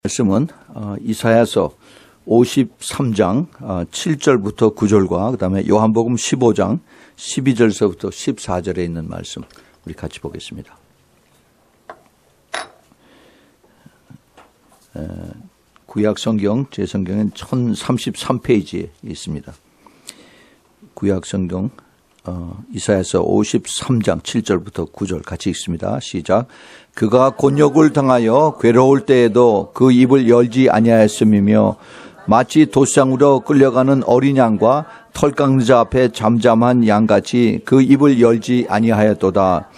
말씀은 이사야서 53장 7절부터 9절과 그 다음에 요한복음 15장 12절서부터 14절에 있는 말씀 우리 같이 보겠습니다. 구약성경 제 성경은 1033페이지에 있습니다. 구약성경 이사야서 53장 7절부터 9절 같이 읽습니다. 시작. 그가 곤욕을 당하여 괴로울 때에도 그 입을 열지 아니하였음이며 마치 도상으로 끌려가는 어린 양과 털깎는 자 앞에 잠잠한 양같이 그 입을 열지 아니하였도다.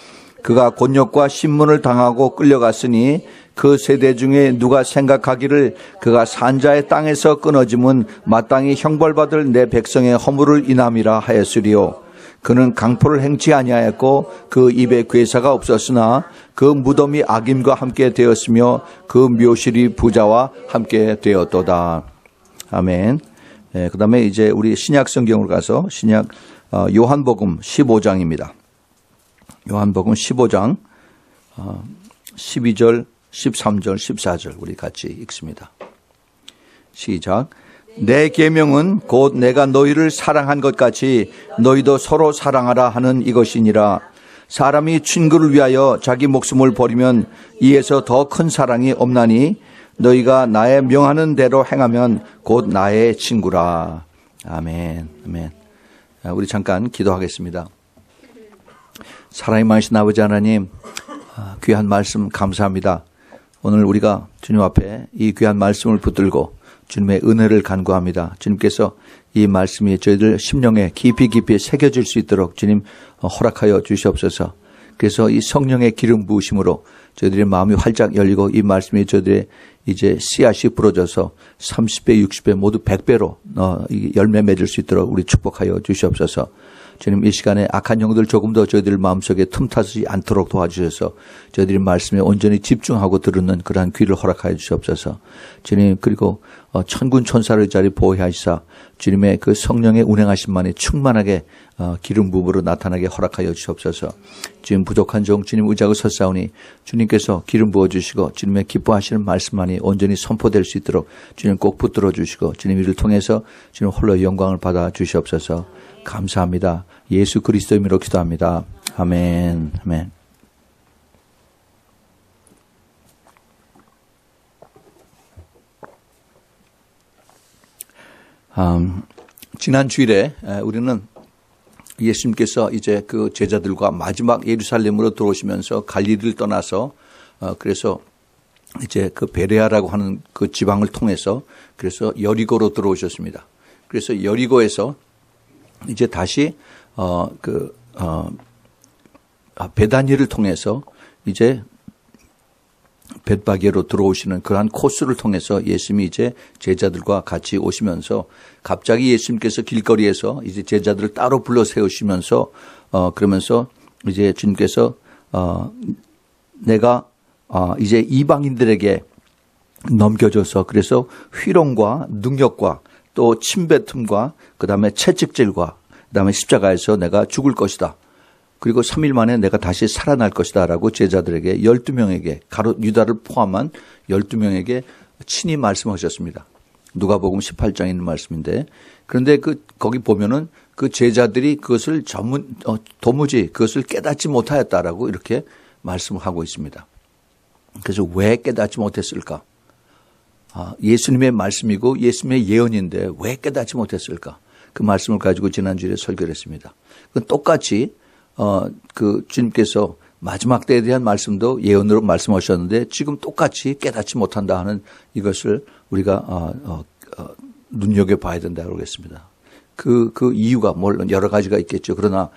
그가 곤욕과 신문을 당하고 끌려갔으니 그 세대 중에 누가 생각하기를 그가 산자의 땅에서 끊어짐은 마땅히 형벌받을 내 백성의 허물을 인함이라 하였으리요. 그는 강포를 행치 아니하였고 그 입에 괴사가 없었으나 그 무덤이 악인과 함께 되었으며 그 묘실이 부자와 함께 되었도다. 아멘. 그 다음에 이제 우리 신약 성경으로 가서 신약 요한복음 15장입니다. 요한복음 15장 12절 13절 14절 우리 같이 읽습니다. 시작. 내 계명은 곧 내가 너희를 사랑한 것 같이 너희도 서로 사랑하라 하는 이것이니라. 사람이 친구를 위하여 자기 목숨을 버리면 이에서 더 큰 사랑이 없나니 너희가 나의 명하는 대로 행하면 곧 나의 친구라. 아멘. 아멘. 우리 잠깐 기도하겠습니다. 사랑이 많으신 아버지 하나님, 귀한 말씀 감사합니다. 오늘 우리가 주님 앞에 이 귀한 말씀을 붙들고 주님의 은혜를 간구합니다. 주님께서 이 말씀이 저희들 심령에 깊이 새겨질 수 있도록 주님 허락하여 주시옵소서. 그래서 이 성령의 기름 부으심으로 저희들의 마음이 활짝 열리고 이 말씀이 저희들의 이제 씨앗이 부러져서 30배, 60배 모두 100배로 열매 맺을 수 있도록 우리 축복하여 주시옵소서. 주님 이 시간에 악한 영들 조금 더 저희들 마음속에 틈타지 않도록 도와주셔서 저희들이 말씀에 온전히 집중하고 들은 그러한 귀를 허락하여 주시옵소서. 주님 그리고 천군 천사를 자리 보호하시사 주님의 그 성령의 운행하심만이 충만하게 기름 부음으로 나타나게 허락하여 주시옵소서. 주님 부족한 종 주님 의지하고 섰사오니 주님께서 기름 부어주시고 주님의 기뻐하시는 말씀만이 온전히 선포될 수 있도록 주님 꼭 붙들어 주시고 주님 이를 통해서 주님 홀로 영광을 받아 주시옵소서. 감사합니다. 예수 그리스도 이름으로 기도합니다. 아멘. 아멘. 지난 주일에 우리는 예수님께서 이제 그 제자들과 마지막 예루살렘으로 들어오시면서 갈릴리를 떠나서 그래서 이제 그 베레아라고 하는 그 지방을 통해서 그래서 여리고로 들어오셨습니다. 그래서 여리고에서 이제 다시 베다니를 통해서 이제 벳바게로 들어오시는 그러한 코스를 통해서 예수님이 이제 제자들과 같이 오시면서 갑자기 예수님께서 길거리에서 이제 제자들을 따로 불러 세우시면서 그러면서 이제 주님께서 내가 이제 이방인들에게 넘겨줘서 그래서 희롱과 능력과 또 침뱉음과 그다음에 채찍질과 그다음에 십자가에서 내가 죽을 것이다. 그리고 3일 만에 내가 다시 살아날 것이다 라고 제자들에게 12명에게 유다를 포함한 12명에게 친히 말씀하셨습니다. 누가복음 18장에 있는 말씀인데 그런데 거기 보면은 그 제자들이 그것을 도무지 그것을 깨닫지 못하였다라고 이렇게 말씀을 하고 있습니다. 그래서 왜 깨닫지 못했을까? 예수님의 말씀이고 예수님의 예언인데 왜 깨닫지 못했을까? 그 말씀을 가지고 지난주에 설교를 했습니다. 똑같이 그 주님께서 마지막 때에 대한 말씀도 예언으로 말씀하셨는데 지금 똑같이 깨닫지 못한다 하는 이것을 우리가 눈여겨봐야 된다고 그랬습니다. 그 이유가 여러 가지가 있겠죠. 그러나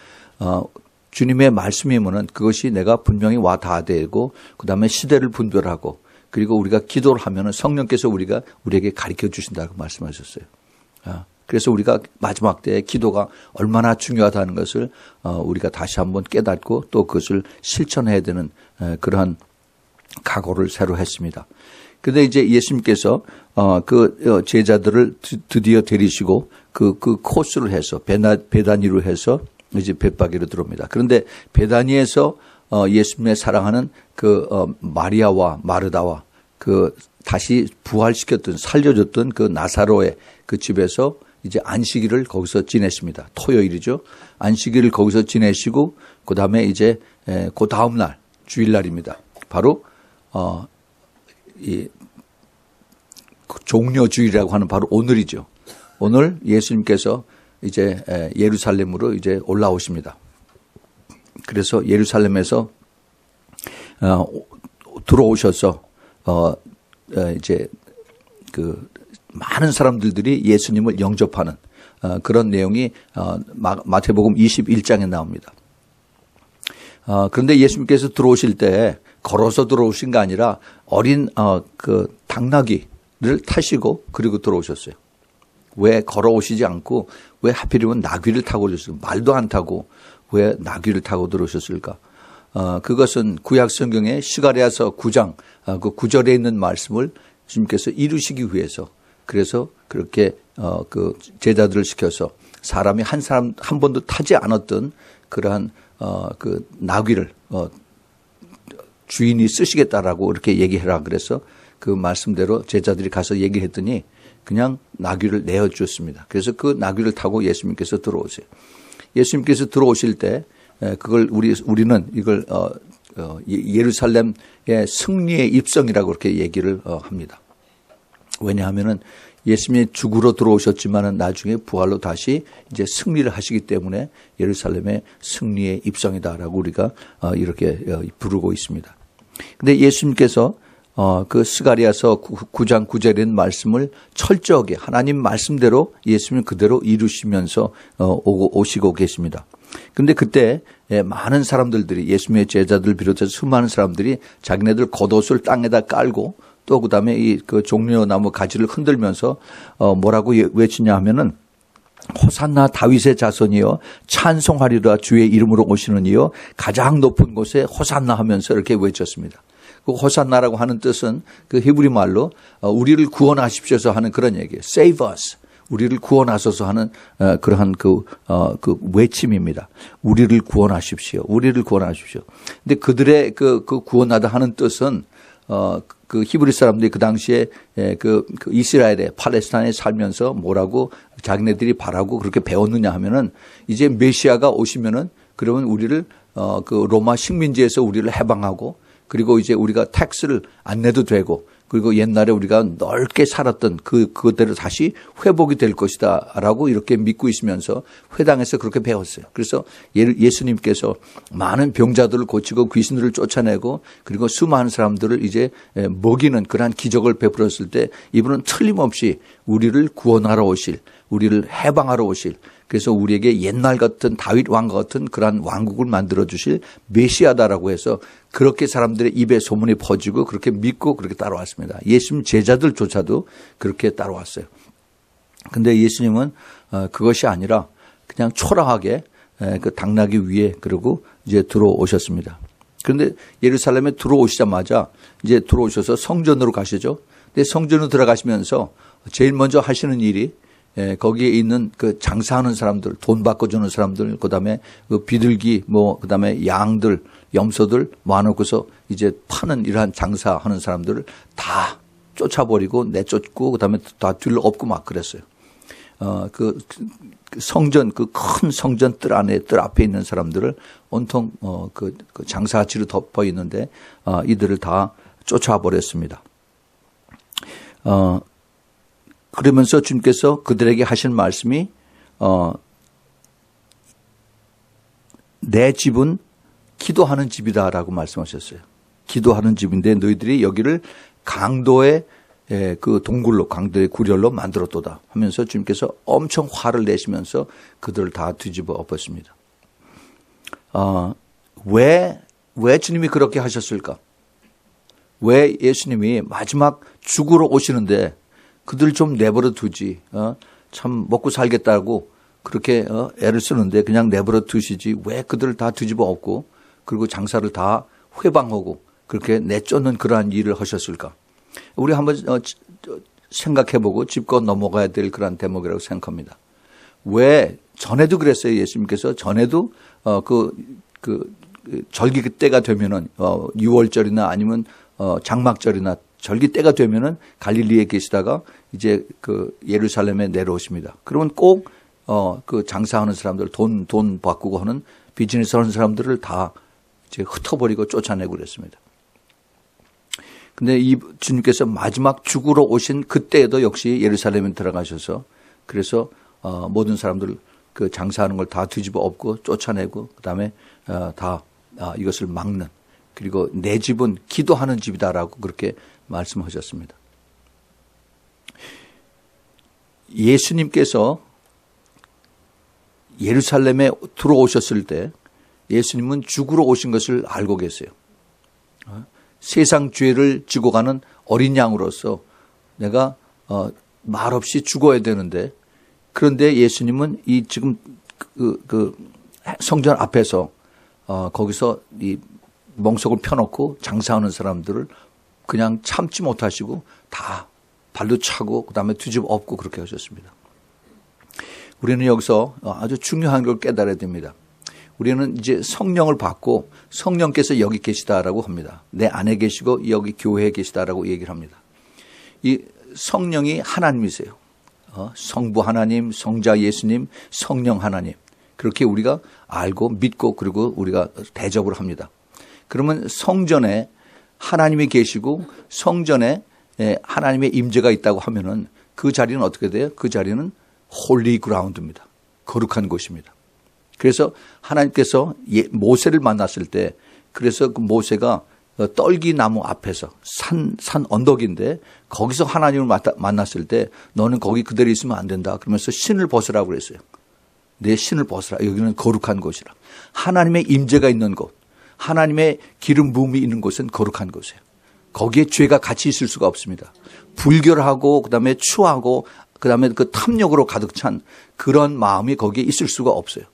주님의 말씀이면은 그것이 내가 분명히 와 닿아야 되고 그다음에 시대를 분별하고 그리고 우리가 기도를 하면은 성령께서 우리에게 가르쳐 주신다고 말씀하셨어요. 그래서 우리가 마지막 때에 기도가 얼마나 중요하다는 것을 우리가 다시 한번 깨닫고 또 그것을 실천해야 되는 그러한 각오를 새로 했습니다. 그런데 이제 예수님께서 그 제자들을 드디어 데리시고 그 코스를 해서 베다니로 해서 이제 벳바게로 들어옵니다. 그런데 베다니에서 예수님의 사랑하는 마리아와 마르다와 다시 부활시켰던, 살려줬던 그 나사로의 그 집에서 이제 안식일을 거기서 지냈습니다. 토요일이죠. 안식일을 거기서 지내시고, 그 다음에 이제, 그 다음날, 주일날입니다. 바로, 이, 종려주일이라고 하는 바로 오늘이죠. 오늘 예수님께서 이제 예루살렘으로 이제 올라오십니다. 그래서 예루살렘에서, 들어오셔서, 이제 많은 사람들이 예수님을 영접하는 그런 내용이 마태복음 21장에 나옵니다. 그런데 예수님께서 들어오실 때 걸어서 들어오신 게 아니라 어린 당나귀를 타시고 그리고 들어오셨어요. 왜 걸어오시지 않고 왜 하필이면 나귀를 타고 오셨을까? 말도 안 타고 왜 나귀를 타고 들어오셨을까? 그것은 구약 성경의 스가랴서 9장 그 9절에 있는 말씀을 주님께서 이루시기 위해서 그래서 그렇게 그 제자들을 시켜서 사람이 한 번도 타지 않았던 그러한 그 나귀를 주인이 쓰시겠다라고 이렇게 얘기해라 그래서 그 말씀대로 제자들이 가서 얘기했더니 그냥 나귀를 내어주었습니다. 그래서 그 나귀를 타고 예수님께서 들어오세요. 예수님께서 들어오실 때 그걸 우리는 이걸 예루살렘의 승리의 입성이라고 그렇게 얘기를 합니다. 왜냐하면은 예수님이 죽으러 들어오셨지만은 나중에 부활로 다시 이제 승리를 하시기 때문에 예루살렘의 승리의 입성이다라고 우리가 이렇게 부르고 있습니다. 근데 예수님께서 그 스가랴서 9장 9절에 있는 말씀을 철저하게 하나님 말씀대로 예수님 그대로 이루시면서 오시고 계십니다. 근데 그때 많은 사람들이 예수님의 제자들 비롯해서 수많은 사람들이 자기네들 겉옷을 땅에다 깔고 또 그다음에 그 종려나무 가지를 흔들면서 뭐라고 외치냐 하면은 호산나 다윗의 자손이여 찬송하리라 주의 이름으로 오시는 이여 가장 높은 곳에 호산나 하면서 이렇게 외쳤습니다. 그 호산나라고 하는 뜻은 그 히브리 말로 우리를 구원하십시오서 하는 그런 얘기예요. Save us. 우리를 구원하소서 하는 그러한 그 외침입니다. 우리를 구원하십시오. 우리를 구원하십시오. 근데 그들의 그 구원하다 하는 뜻은 그 히브리 사람들이 그 당시에 그 이스라엘에 팔레스타인에 살면서 뭐라고 자기네들이 바라고 그렇게 배웠느냐 하면은 이제 메시아가 오시면은 그러면 우리를 그 로마 식민지에서 우리를 해방하고 그리고 이제 우리가 텍스를 안 내도 되고 그리고 옛날에 우리가 넓게 살았던 그대로 다시 회복이 될 것이다라고 이렇게 믿고 있으면서 회당에서 그렇게 배웠어요. 그래서 예수님께서 많은 병자들을 고치고 귀신들을 쫓아내고 그리고 수많은 사람들을 이제 먹이는 그러한 기적을 베풀었을 때 이분은 틀림없이 우리를 구원하러 오실, 우리를 해방하러 오실, 그래서 우리에게 옛날 같은 다윗 왕과 같은 그러한 왕국을 만들어 주실 메시아다라고 해서 그렇게 사람들의 입에 소문이 퍼지고 그렇게 믿고 그렇게 따라왔습니다. 예수님 제자들조차도 그렇게 따라왔어요. 근데 예수님은 그것이 아니라 그냥 초라하게 그 당나귀 위에 그러고 이제 들어오셨습니다. 그런데 예루살렘에 들어오시자마자 이제 들어오셔서 성전으로 가시죠. 근데 성전으로 들어가시면서 제일 먼저 하시는 일이 거기에 있는 그 장사하는 사람들, 돈 바꿔주는 사람들, 그 다음에 그 비둘기, 그 다음에 양들, 염소들 모아놓고서 이제 파는 이러한 장사하는 사람들을 다 쫓아버리고 내쫓고 그 다음에 다 뒤로 엎고 막 그랬어요. 그 성전, 그 큰 성전 뜰 앞에 있는 사람들을 온통 그 장사치로 덮어 있는데 이들을 다 쫓아버렸습니다. 그러면서 주님께서 그들에게 하신 말씀이 내 집은 기도하는 집이다라고 말씀하셨어요. 기도하는 집인데 너희들이 여기를 강도의 그 동굴로 강도의 구렬로 만들었도다 하면서 주님께서 엄청 화를 내시면서 그들을 다 뒤집어 엎었습니다. 왜 주님이 그렇게 하셨을까? 왜 예수님이 마지막 죽으러 오시는데 그들 좀 내버려 두지. 참 먹고 살겠다고 그렇게 애를 쓰는데 그냥 내버려 두시지. 왜 그들을 다 뒤집어 엎고 그리고 장사를 다 회방하고 그렇게 내쫓는 그러한 일을 하셨을까? 우리 한번 생각해보고 짚고 넘어가야 될 그러한 대목이라고 생각합니다. 왜 전에도 그랬어요. 예수님께서 전에도 절기 때가 되면은 6월절이나 아니면 장막절이나 절기 때가 되면은 갈릴리에 계시다가 이제 그 예루살렘에 내려오십니다. 그러면 꼭 그 장사하는 사람들, 돈 바꾸고 하는 비즈니스 하는 사람들을 다 이제 흩어버리고 쫓아내고 그랬습니다. 근데 이 주님께서 마지막 죽으러 오신 그때에도 역시 예루살렘에 들어가셔서 그래서 모든 사람들 그 장사하는 걸 다 뒤집어 엎고 쫓아내고 그다음에 다 이것을 막는, 그리고 내 집은 기도하는 집이다라고 그렇게 말씀하셨습니다. 예수님께서 예루살렘에 들어오셨을 때 예수님은 죽으러 오신 것을 알고 계세요. 세상 죄를 지고 가는 어린 양으로서 내가 말없이 죽어야 되는데, 그런데 예수님은 이 지금 그 성전 앞에서 거기서 이 멍석을 펴놓고 장사하는 사람들을 그냥 참지 못하시고 다 발로 차고 그다음에 뒤집어 엎고 그렇게 하셨습니다. 우리는 여기서 아주 중요한 걸 깨달아야 됩니다. 우리는 이제 성령을 받고 성령께서 여기 계시다라고 합니다. 내 안에 계시고 여기 교회에 계시다라고 얘기를 합니다. 이 성령이 하나님이세요. 성부 하나님, 성자 예수님, 성령 하나님. 그렇게 우리가 알고 믿고 그리고 우리가 대접을 합니다. 그러면 성전에 하나님이 계시고 성전에 하나님의 임재가 있다고 하면은 그 자리는 어떻게 돼요? 그 자리는 홀리 그라운드입니다. 거룩한 곳입니다. 그래서 하나님께서 모세를 만났을 때, 그래서 그 모세가 떨기나무 앞에서 산 언덕인데 거기서 하나님을 만났을 때 너는 거기 그대로 있으면 안 된다 그러면서 신을 벗으라고 그랬어요. 내 신을 벗으라. 여기는 거룩한 곳이라. 하나님의 임재가 있는 곳, 하나님의 기름 부음이 있는 곳은 거룩한 곳이에요. 거기에 죄가 같이 있을 수가 없습니다. 불결하고 그다음에 추하고 그다음에 그 탐욕으로 가득 찬 그런 마음이 거기에 있을 수가 없어요.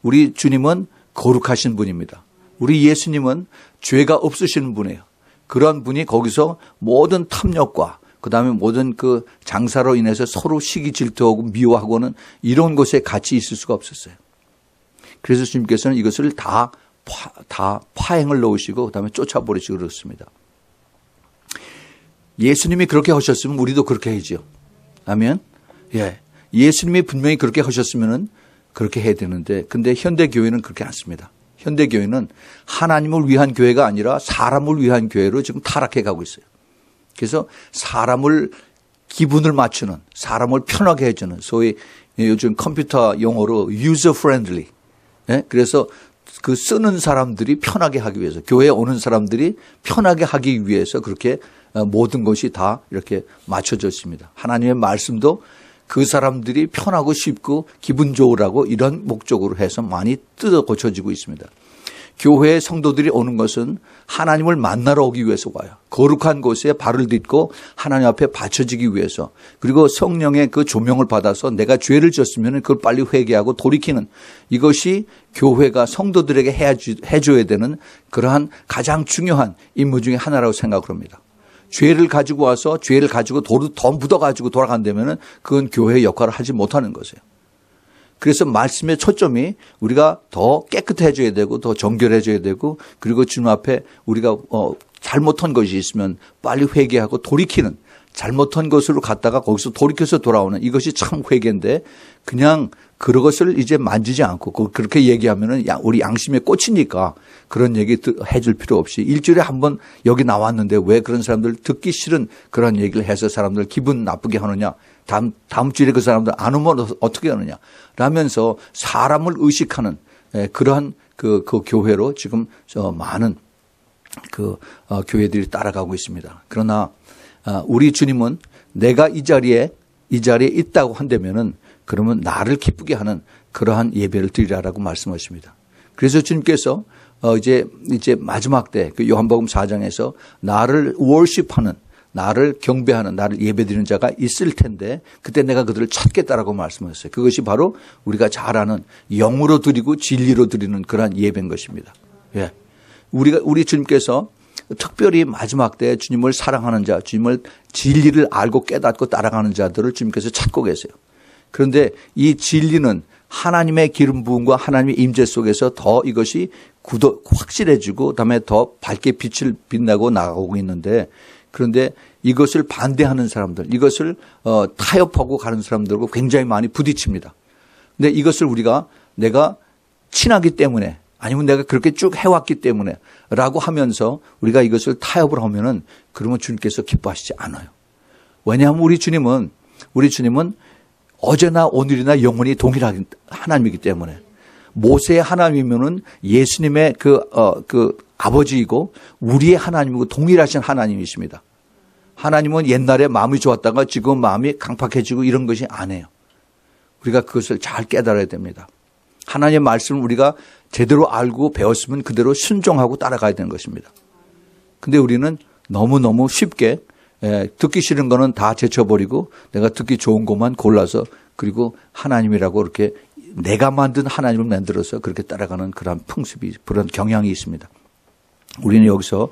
우리 주님은 거룩하신 분입니다. 우리 예수님은 죄가 없으신 분이에요. 그런 분이 거기서 모든 탐욕과 그다음에 모든 그 장사로 인해서 서로 시기 질투하고 미워하고는 이런 곳에 같이 있을 수가 없었어요. 그래서 주님께서는 이것을 다 파행을 놓으시고 그다음에 쫓아버리시고 그렇습니다. 예수님이 그렇게 하셨으면 우리도 그렇게 해야죠. 아멘. 예. 예수님이 분명히 그렇게 하셨으면은 그렇게 해야 되는데, 근데 현대 교회는 그렇게 않습니다. 현대 교회는 하나님을 위한 교회가 아니라 사람을 위한 교회로 지금 타락해 가고 있어요. 그래서 사람을 기분을 맞추는, 사람을 편하게 해주는, 소위 요즘 컴퓨터 용어로 user friendly. 예? 그래서 그 쓰는 사람들이 편하게 하기 위해서, 교회에 오는 사람들이 편하게 하기 위해서 그렇게 모든 것이 다 이렇게 맞춰져 있습니다. 하나님의 말씀도 그 사람들이 편하고 쉽고 기분 좋으라고 이런 목적으로 해서 많이 뜯어 고쳐지고 있습니다. 교회에 성도들이 오는 것은 하나님을 만나러 오기 위해서 와요. 거룩한 곳에 발을 딛고 하나님 앞에 받쳐지기 위해서, 그리고 성령의 그 조명을 받아서 내가 죄를 졌으면 그걸 빨리 회개하고 돌이키는, 이것이 교회가 성도들에게 해줘야 되는 그러한 가장 중요한 임무 중에 하나라고 생각을 합니다. 죄를 가지고 와서 죄를 가지고 더 묻어가지고 돌아간다면 그건 교회의 역할을 하지 못하는 것이에요. 그래서 말씀의 초점이 우리가 더 깨끗해져야 되고 더 정결해져야 되고, 그리고 주님 앞에 우리가 잘못한 것이 있으면 빨리 회개하고 돌이키는, 잘못한 것으로 갔다가 거기서 돌이켜서 돌아오는, 이것이 참 회개인데 그냥 그것을 이제 만지지 않고 그렇게 얘기하면은 우리 양심에 꽂히니까 그런 얘기 해줄 필요 없이 일주일에 한 번 여기 나왔는데 왜 그런 사람들 듣기 싫은 그런 얘기를 해서 사람들 기분 나쁘게 하느냐, 다음 주일에 그 사람들 안 오면 어떻게 하느냐 라면서 사람을 의식하는 그러한 그 교회로 지금 많은 교회들이 따라가고 있습니다. 그러나 우리 주님은 내가 이 자리에 있다고 한다면은 그러면 나를 기쁘게 하는 그러한 예배를 드리라라고 말씀하십니다. 그래서 주님께서 이제 마지막 때 그 요한복음 4장에서 나를 월십하는, 나를 경배하는, 나를 예배드리는 자가 있을 텐데 그때 내가 그들을 찾겠다라고 말씀하셨어요. 그것이 바로 우리가 잘 아는 영으로 드리고 진리로 드리는 그러한 예배인 것입니다. 예. 우리 주님께서 특별히 마지막 때 주님을 사랑하는 자, 주님을 진리를 알고 깨닫고 따라가는 자들을 주님께서 찾고 계세요. 그런데 이 진리는 하나님의 기름 부음과 하나님의 임재 속에서 더 이것이 확실해지고 그다음에 더 밝게 빛을 빛나고 나가고 있는데, 그런데 이것을 반대하는 사람들, 이것을 타협하고 가는 사람들과 굉장히 많이 부딪힙니다. 근데 이것을 우리가 내가 친하기 때문에 아니면 내가 그렇게 쭉 해왔기 때문에 라고 하면서 우리가 이것을 타협을 하면은 그러면 주님께서 기뻐하시지 않아요. 왜냐하면 우리 주님은 어제나 오늘이나 영원히 동일한 하나님이기 때문에 모세의 하나님이면은 예수님의 그 아버지이고 우리의 하나님이고 동일하신 하나님이십니다. 하나님은 옛날에 마음이 좋았다가 지금 마음이 강팍해지고 이런 것이 아니에요. 우리가 그것을 잘 깨달아야 됩니다. 하나님의 말씀을 우리가 제대로 알고 배웠으면 그대로 순종하고 따라가야 되는 것입니다. 근데 우리는 너무너무 쉽게 듣기 싫은 거는 다 제쳐버리고 내가 듣기 좋은 것만 골라서 그리고 하나님이라고 이렇게 내가 만든 하나님을 만들어서 그렇게 따라가는 그런 풍습이, 그런 경향이 있습니다. 우리는 여기서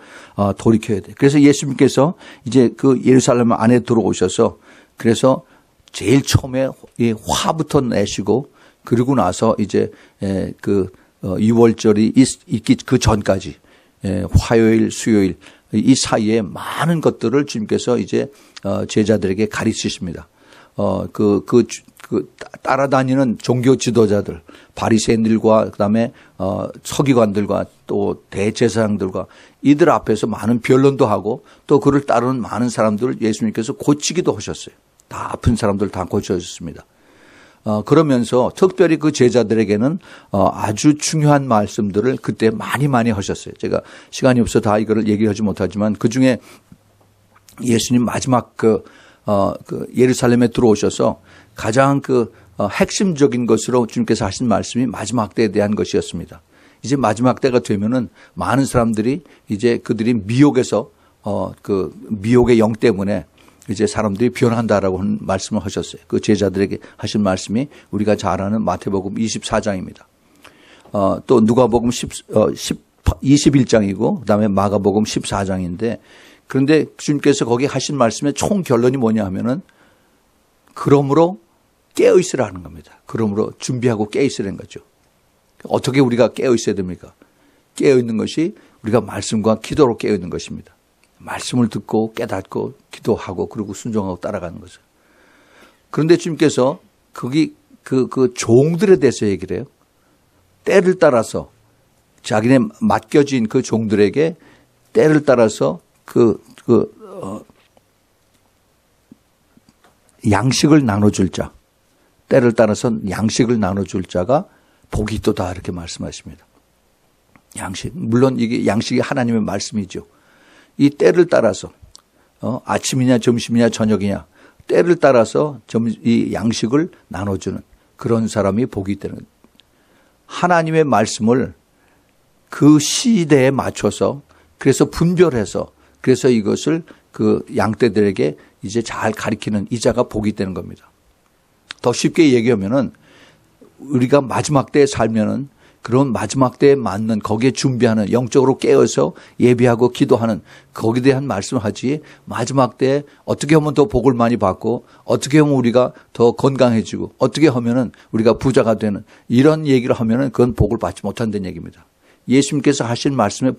돌이켜야 돼. 그래서 예수님께서 이제 그 예루살렘 안에 들어오셔서 그래서 제일 처음에 이 화부터 내시고 그리고 나서 이제 그 6월절이 있기 그 전까지 화요일, 수요일 이 사이에 많은 것들을 주님께서 이제 제자들에게 가르치십니다. 따라다니는 종교 지도자들, 바리새인들과 그다음에 서기관들과 또 대제사장들과 이들 앞에서 많은 변론도 하고 또 그를 따르는 많은 사람들을 예수님께서 고치기도 하셨어요. 다 아픈 사람들 다 고쳐주셨습니다. 그러면서 특별히 그 제자들에게는 아주 중요한 말씀들을 그때 많이 하셨어요. 제가 시간이 없어 다 이거를 얘기하지 못하지만 그 중에 예수님 마지막 그 예루살렘에 들어오셔서 가장 핵심적인 것으로 주님께서 하신 말씀이 마지막 때에 대한 것이었습니다. 이제 마지막 때가 되면은 많은 사람들이 이제 그들이 미혹에서 미혹의 영 때문에 이제 사람들이 변한다라고 하는 말씀을 하셨어요. 그 제자들에게 하신 말씀이 우리가 잘 아는 마태복음 24장입니다. 또 누가복음 21장이고 그다음에 마가복음 14장인데 그런데 주님께서 거기 하신 말씀의 총 결론이 뭐냐 하면은 그러므로 깨어 있으라는 겁니다. 그러므로 준비하고 깨어 있으라는 거죠. 어떻게 우리가 깨어 있어야 됩니까? 깨어 있는 것이 우리가 말씀과 기도로 깨어 있는 것입니다. 말씀을 듣고 깨닫고 기도하고 그리고 순종하고 따라가는 거죠. 그런데 주님께서 거기 그 종들에 대해서 얘기를 해요. 때를 따라서 자기네 맡겨진 그 종들에게 때를 따라서 양식을 나눠줄 자, 때를 따라서 양식을 나눠줄 자가 복이 있도다 이렇게 말씀하십니다. 양식, 물론 이게 양식이 하나님의 말씀이죠. 이 때를 따라서 아침이냐 점심이냐 저녁이냐 때를 따라서 이 양식을 나눠주는 그런 사람이 복이 있다는 거예요. 하나님의 말씀을 그 시대에 맞춰서 그래서 분별해서 그래서 이것을 그 양떼들에게 이제 잘 가르치는 이자가 복이 되는 겁니다. 더 쉽게 얘기하면은 우리가 마지막 때에 살면은 그런 마지막 때에 맞는 거기에 준비하는 영적으로 깨어서 예비하고 기도하는 거기에 대한 말씀을 하지 마지막 때에 어떻게 하면 더 복을 많이 받고 어떻게 하면 우리가 더 건강해지고 어떻게 하면은 우리가 부자가 되는 이런 얘기를 하면은 그건 복을 받지 못한다는 얘기입니다. 예수님께서 하신 말씀에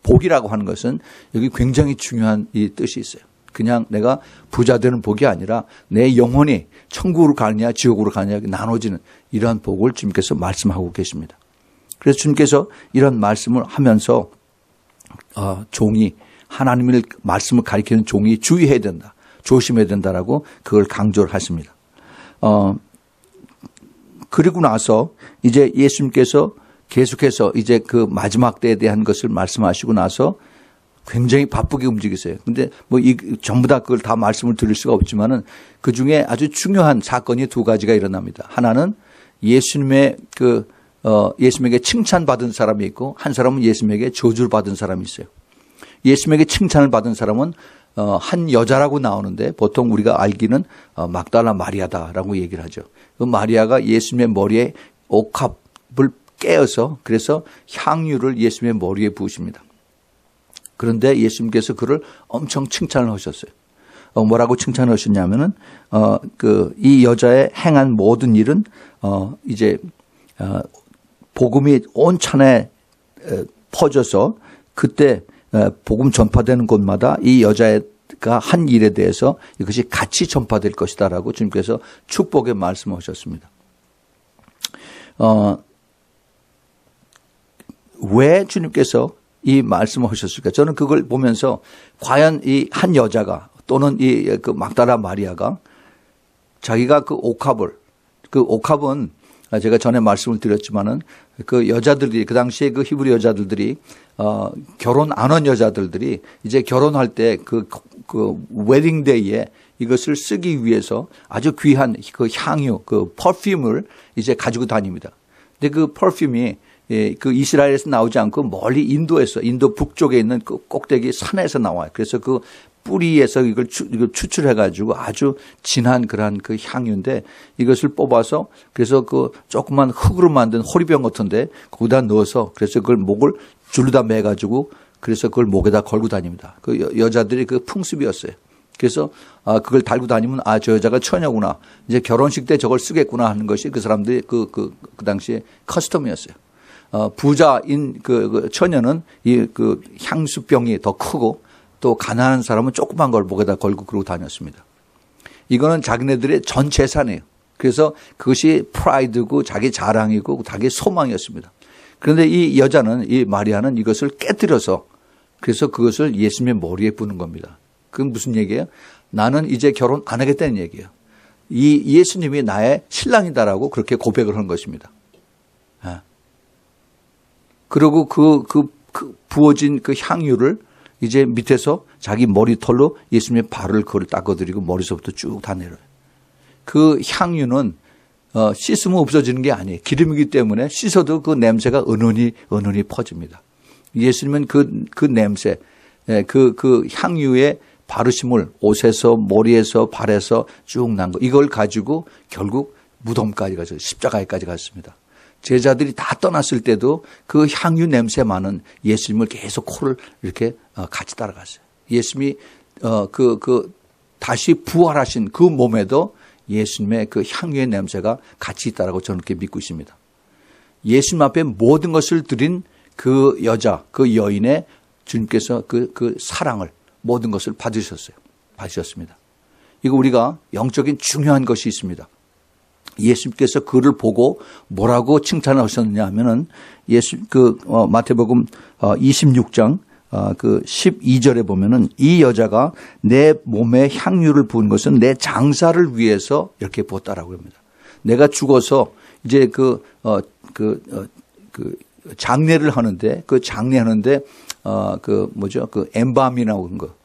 복이라고 하는 것은 여기 굉장히 중요한 이 뜻이 있어요. 그냥 내가 부자 되는 복이 아니라 내 영혼이 천국으로 가느냐 지옥으로 가느냐 나눠지는 이러한 복을 주님께서 말씀하고 계십니다. 그래서 주님께서 이런 말씀을 하면서 종이 하나님의 말씀을 가리키는 종이 주의해야 된다. 조심해야 된다라고 그걸 강조를 하십니다. 그리고 나서 이제 예수님께서 계속해서 이제 그 마지막 때에 대한 것을 말씀하시고 나서 굉장히 바쁘게 움직이세요. 근데 뭐 전부 다 그걸 다 말씀을 드릴 수가 없지만은 그 중에 아주 중요한 사건이 두 가지가 일어납니다. 하나는 예수님에게 칭찬받은 사람이 있고 한 사람은 예수님에게 저주를 받은 사람이 있어요. 예수님에게 칭찬을 받은 사람은 한 여자라고 나오는데 보통 우리가 알기는 막달라 마리아다라고 얘기를 하죠. 그 마리아가 예수님의 머리에 옥합을 깨어서 그래서 향유를 예수님의 머리에 부으십니다. 그런데 예수님께서 그를 엄청 칭찬을 하셨어요. 뭐라고 칭찬을 하셨냐면은 이 여자의 행한 모든 일은 이제 복음이 온 찬에 퍼져서 그때 복음 전파되는 곳마다 이 여자의 한 일에 대해서 이것이 같이 전파될 것이다라고 주님께서 축복의 말씀하셨습니다. 왜 주님께서 이 말씀을 하셨을까? 저는 그걸 보면서 과연 이 한 여자가 또는 그 막달라 마리아가 자기가 그 옥합은 제가 전에 말씀을 드렸지만은 그 여자들이 그 당시에 그 히브리 여자들이 결혼 안 한 여자들이 이제 결혼할 때 그 웨딩데이에 이것을 쓰기 위해서 아주 귀한 그 향유, 그 퍼퓸을 이제 가지고 다닙니다. 근데 그 퍼퓸이 그 이스라엘에서 나오지 않고 멀리 인도 북쪽에 있는 그 꼭대기 산에서 나와요. 그래서 그 뿌리에서 이걸 추출해가지고 아주 진한 그러한 그 향유인데 이것을 뽑아서 그래서 그 조그만 흙으로 만든 호리병 같은데 거기다 넣어서 그래서 그걸 목을 줄로다 매가지고 그래서 그걸 목에다 걸고 다닙니다. 그 여자들이 그 풍습이었어요. 그래서 그걸 달고 다니면 저 여자가 처녀구나. 이제 결혼식 때 저걸 쓰겠구나 하는 것이 그 사람들이 그 당시에 커스텀이었어요. 부자인 그 처녀는 그 향수병이 더 크고 또 가난한 사람은 조그만 걸 목에다 걸고 그러고 다녔습니다. 이거는 자기네들의 전 재산이에요. 그래서 그것이 프라이드고 자기 자랑이고 자기 소망이었습니다. 그런데 이 여자는 이 마리아는 이것을 깨뜨려서 그래서 그것을 예수님의 머리에 부는 겁니다. 그건 무슨 얘기예요? 나는 이제 결혼 안 하겠다는 얘기예요. 이 예수님이 나의 신랑이다라고 그렇게 고백을 한 것입니다. 그리고 그 부어진 그 향유를 이제 밑에서 자기 머리털로 예수님의 발을 그걸 닦아드리고 머리서부터 쭉 다 내려요. 그 향유는 씻으면 없어지는 게 아니에요. 기름이기 때문에 씻어도 그 냄새가 은은히 퍼집니다. 예수님은 그 냄새, 그 향유의 바르심을 옷에서 머리에서 발에서 쭉 난 거 이걸 가지고 결국 무덤까지 가서 십자가에까지 갔습니다. 제자들이 다 떠났을 때도 그 향유 냄새 많은 예수님을 계속 코를 이렇게 같이 따라갔어요. 예수님이 다시 부활하신 그 몸에도 예수님의 그 향유의 냄새가 같이 있다라고 저는 그렇게 믿고 있습니다. 예수님 앞에 모든 것을 드린 그 여자, 그 여인의 주님께서 그 사랑을 모든 것을 받으셨습니다. 이거 우리가 영적인 중요한 것이 있습니다. 예수님께서 그를 보고 뭐라고 칭찬을 하셨느냐 하면은 마태복음 26장 그 12절에 보면은 이 여자가 내 몸에 향유를 부은 것은 내 장사를 위해서 이렇게 부었다라고 합니다. 내가 죽어서 이제 장례를 하는데 그 장례하는데 그 엠밤이라고 하는 거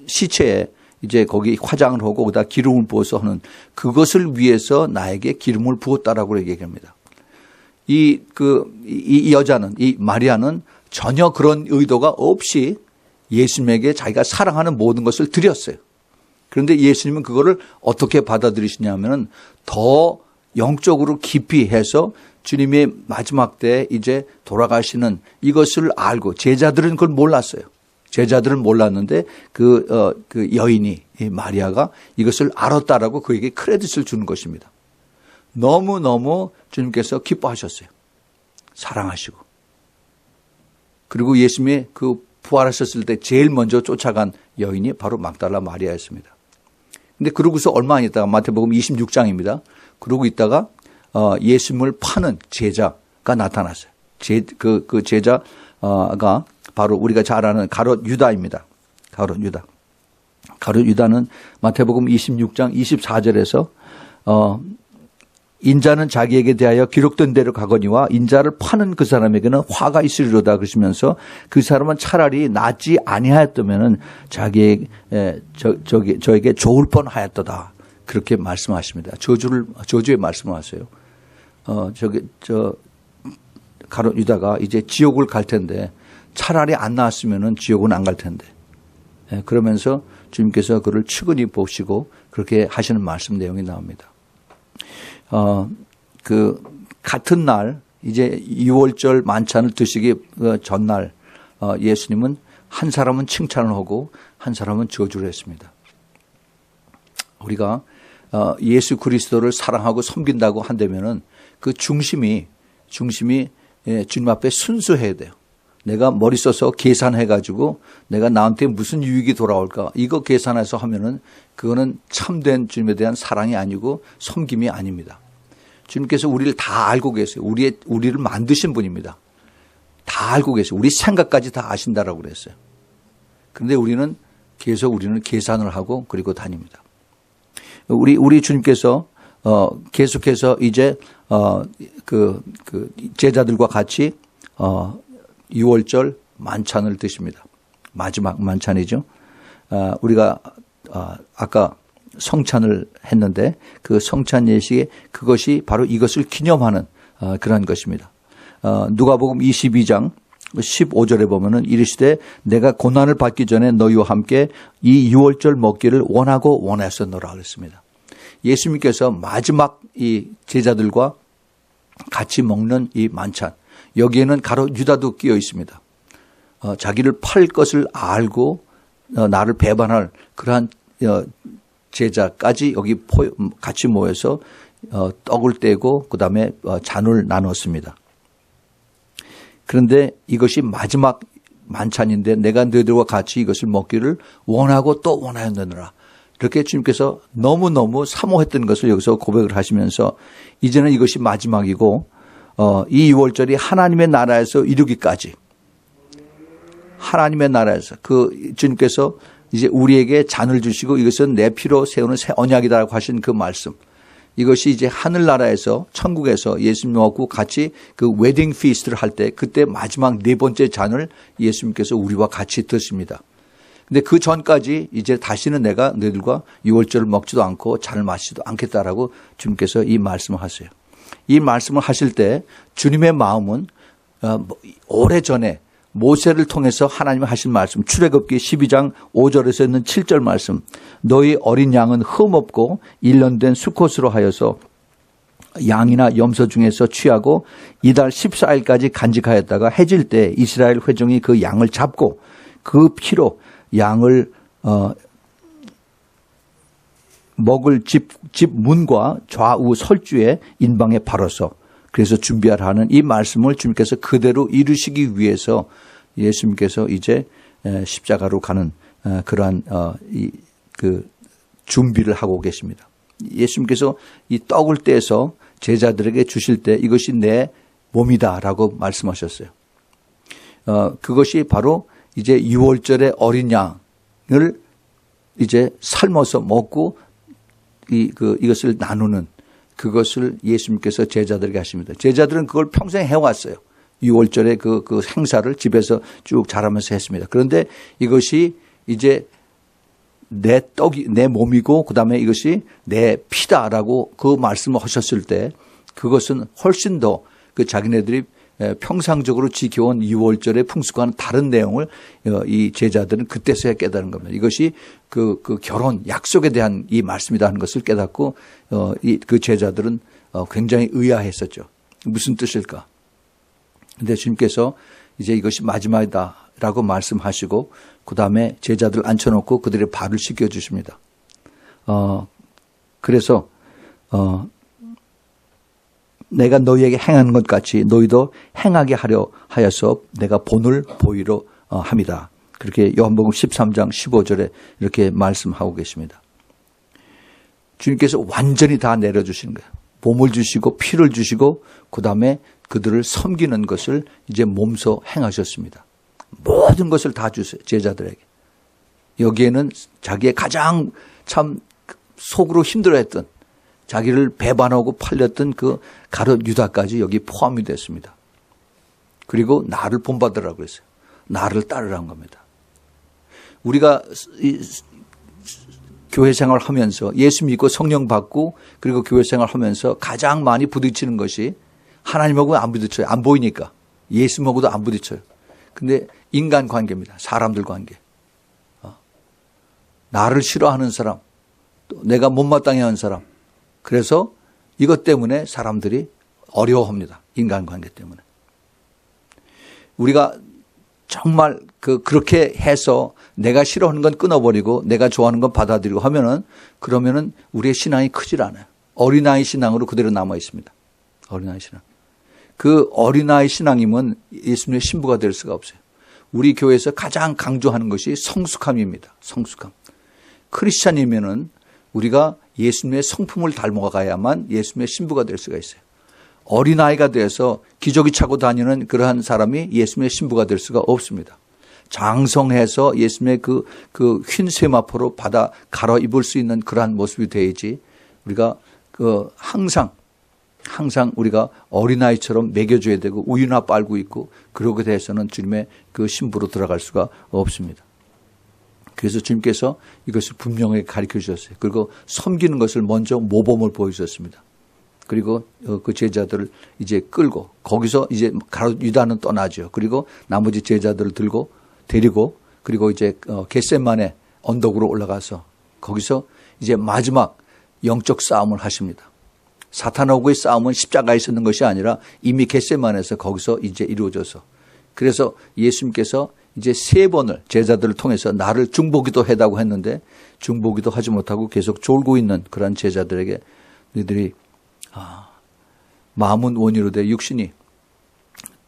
시체에 이제 거기 화장을 하고 거기다 기름을 부어서 하는 그것을 위해서 나에게 기름을 부었다라고 얘기합니다. 이 여자는, 이 마리아는 전혀 그런 의도가 없이 예수님에게 자기가 사랑하는 모든 것을 드렸어요. 그런데 예수님은 그거를 어떻게 받아들이시냐면은 더 영적으로 깊이 해서 주님의 마지막 때 이제 돌아가시는 이것을 알고 제자들은 그걸 몰랐어요. 제자들은 몰랐는데 그 여인이 마리아가 이것을 알았다라고 그에게 크레딧을 주는 것입니다. 너무너무 주님께서 기뻐하셨어요. 사랑하시고. 그리고 예수님이 그 부활하셨을 때 제일 먼저 쫓아간 여인이 바로 막달라 마리아였습니다. 근데 그러고서 얼마 안 있다가 마태복음 26장입니다. 그러고 있다가 예수님을 파는 제자가 나타났어요. 그 제자가 바로 우리가 잘 아는 가룟 유다입니다. 가룟 유다. 가룟 유다는 마태복음 26장 24절에서 인자는 자기에게 대하여 기록된 대로 가거니와 인자를 파는 그 사람에게는 화가 있으리로다 그러시면서 그 사람은 차라리 낫지 아니하였다면은 저에게 좋을 뻔하였도다 그렇게 말씀하십니다. 저주의 말씀을 하세요. 가룟 유다가 이제 지옥을 갈 텐데 차라리 안 나왔으면은 지옥은 안 갈 텐데. 그러면서 주님께서 그를 측은히 보시고 그렇게 하시는 말씀 내용이 나옵니다. 같은 날 이제 6월절 만찬을 드시기 전날 예수님은 한 사람은 칭찬을 하고 한 사람은 저주를 했습니다. 우리가 예수 그리스도를 사랑하고 섬긴다고 한다면은 그 중심이 주님 앞에 순수해야 돼요. 내가 머리 써서 계산해가지고 내가 나한테 무슨 유익이 돌아올까 이거 계산해서 하면은 그거는 참된 주님에 대한 사랑이 아니고 섬김이 아닙니다. 주님께서 우리를 다 알고 계세요. 우리를 만드신 분입니다. 다 알고 계세요. 우리 생각까지 다 아신다라고 그랬어요. 그런데 우리는 계산을 하고 그리고 다닙니다. 우리 주님께서 계속해서 이제 그 제자들과 같이 6월절 만찬을 드십니다. 마지막 만찬이죠. 우리가 아까 성찬을 했는데 그 성찬 예식에 그것이 바로 이것을 기념하는 그런 것입니다. 누가복음 22장 15절에 보면은 이르시되 내가 고난을 받기 전에 너희와 함께 이 6월절 먹기를 원하고 원하였노라 그랬습니다. 예수님께서 마지막 이 제자들과 같이 먹는 이 만찬, 여기에는 가로 유다도 끼어 있습니다. 자기를 팔 것을 알고 나를 배반할 그러한 제자까지 여기 같이 모여서 떡을 떼고 그다음에 잔을 나눴습니다. 그런데 이것이 마지막 만찬인데 내가 너희들과 같이 이것을 먹기를 원하고 또 원하였느니라. 이렇게 주님께서 너무너무 사모했던 것을 여기서 고백을 하시면서 이제는 이것이 마지막이고 이 6월절이 하나님의 나라에서 이루기까지 하나님의 나라에서 그 주님께서 이제 우리에게 잔을 주시고 이것은 내 피로 세우는 새 언약이다라고 하신 그 말씀. 이것이 이제 하늘나라에서 천국에서 예수님하고 같이 그 웨딩 피스트를 할 때 그때 마지막 네 번째 잔을 예수님께서 우리와 같이 드십니다. 근데 그 전까지 이제 다시는 내가 너희들과 6월절을 먹지도 않고 잔을 마시지도 않겠다라고 주님께서 이 말씀을 하세요. 이 말씀을 하실 때 주님의 마음은 오래전에 모세를 통해서 하나님이 하신 말씀 출애굽기 12장 5절에서 있는 7절 말씀 너희 어린 양은 흠없고 1년 된 수컷으로 하여서 양이나 염소 중에서 취하고 이달 14일까지 간직하였다가 해질 때 이스라엘 회중이 그 양을 잡고 그 피로 양을 먹을 집 문과 좌우 설주에 인방에 바로서 그래서 준비하라 하는 이 말씀을 주님께서 그대로 이루시기 위해서 예수님께서 이제 십자가로 가는 그러한 그 준비를 하고 계십니다. 예수님께서 이 떡을 떼서 제자들에게 주실 때 이것이 내 몸이다라고 말씀하셨어요. 그것이 바로 이제 6월절의 어린 양을 이제 삶아서 먹고 이것을 나누는 그것을 예수님께서 제자들에게 하십니다. 제자들은 그걸 평생 해왔어요. 6월절에 그 행사를 집에서 쭉 자라면서 했습니다. 그런데 이것이 이제 내 떡이 내 몸이고 그다음에 이것이 내 피다라고 그 말씀을 하셨을 때 그것은 훨씬 더 그 자기네들이 평상적으로 지켜온 6월절의 풍습과는 다른 내용을 이 제자들은 그때서야 깨달은 겁니다. 이것이 그 결혼 약속에 대한 이 말씀이다 하는 것을 깨닫고 그 제자들은 굉장히 의아했었죠. 무슨 뜻일까? 근데 주님께서 이제 이것이 마지막이다라고 말씀하시고 그 다음에 제자들 앉혀놓고 그들의 발을 씻겨주십니다. 그래서 내가 너희에게 행하는 것 같이 너희도 행하게 하려 하여서 내가 본을 보이려 합니다. 그렇게 요한복음 13장 15절에 이렇게 말씀하고 계십니다. 주님께서 완전히 다 내려주시는 거예요. 몸을 주시고 피를 주시고 그다음에 그들을 섬기는 것을 이제 몸소 행하셨습니다. 모든 것을 다 주세요. 제자들에게. 여기에는 자기의 가장 참 속으로 힘들어했던 자기를 배반하고 팔렸던 그 가룟 유다까지 여기 포함이 됐습니다. 그리고 나를 본받으라고 그랬어요. 나를 따르라는 겁니다. 우리가 교회 생활을 하면서 예수 믿고 성령 받고 그리고 교회 생활을 하면서 가장 많이 부딪히는 것이 하나님하고 안 부딪혀요. 안 보이니까. 예수하고도 안 부딪혀요. 근데 인간 관계입니다. 사람들 관계. 나를 싫어하는 사람, 또 내가 못마땅해 하는 사람. 그래서 이것 때문에 사람들이 어려워합니다. 인간 관계 때문에. 우리가 정말 그렇게 해서 내가 싫어하는 건 끊어버리고 내가 좋아하는 건 받아들이고 하면은 그러면은 우리의 신앙이 크질 않아요. 어린아이 신앙으로 그대로 남아 있습니다. 어린아이 신앙. 그 어린아이 신앙이면 예수님의 신부가 될 수가 없어요. 우리 교회에서 가장 강조하는 것이 성숙함입니다. 성숙함. 크리스찬이면은 우리가 예수님의 성품을 닮아가야만 예수님의 신부가 될 수가 있어요. 어린아이가 돼서 기저귀 차고 다니는 그러한 사람이 예수님의 신부가 될 수가 없습니다. 장성해서 예수님의 그 흰 세마포로 받아 갈아입을 수 있는 그러한 모습이 돼야지 우리가 항상 우리가 어린아이처럼 먹여줘야 되고 우유나 빨고 있고 그러게 돼서는 주님의 그 신부로 들어갈 수가 없습니다. 그래서 주님께서 이것을 분명하게 가르쳐 주셨어요. 그리고 섬기는 것을 먼저 모범을 보여주셨습니다. 그리고 그 제자들을 이제 끌고 거기서 이제 유다는 떠나죠. 그리고 나머지 제자들을 데리고 그리고 이제 겟세마네 언덕으로 올라가서 거기서 이제 마지막 영적 싸움을 하십니다. 사탄하고의 싸움은 십자가에 서는 것이 아니라 이미 겟세마네에서 거기서 이제 이루어져서 그래서 예수님께서 이제 3번을 제자들을 통해서 나를 중보기도 해다고 했는데 중보기도 하지 못하고 계속 졸고 있는 그런 제자들에게 너희들이 마음은 원이로 돼 육신이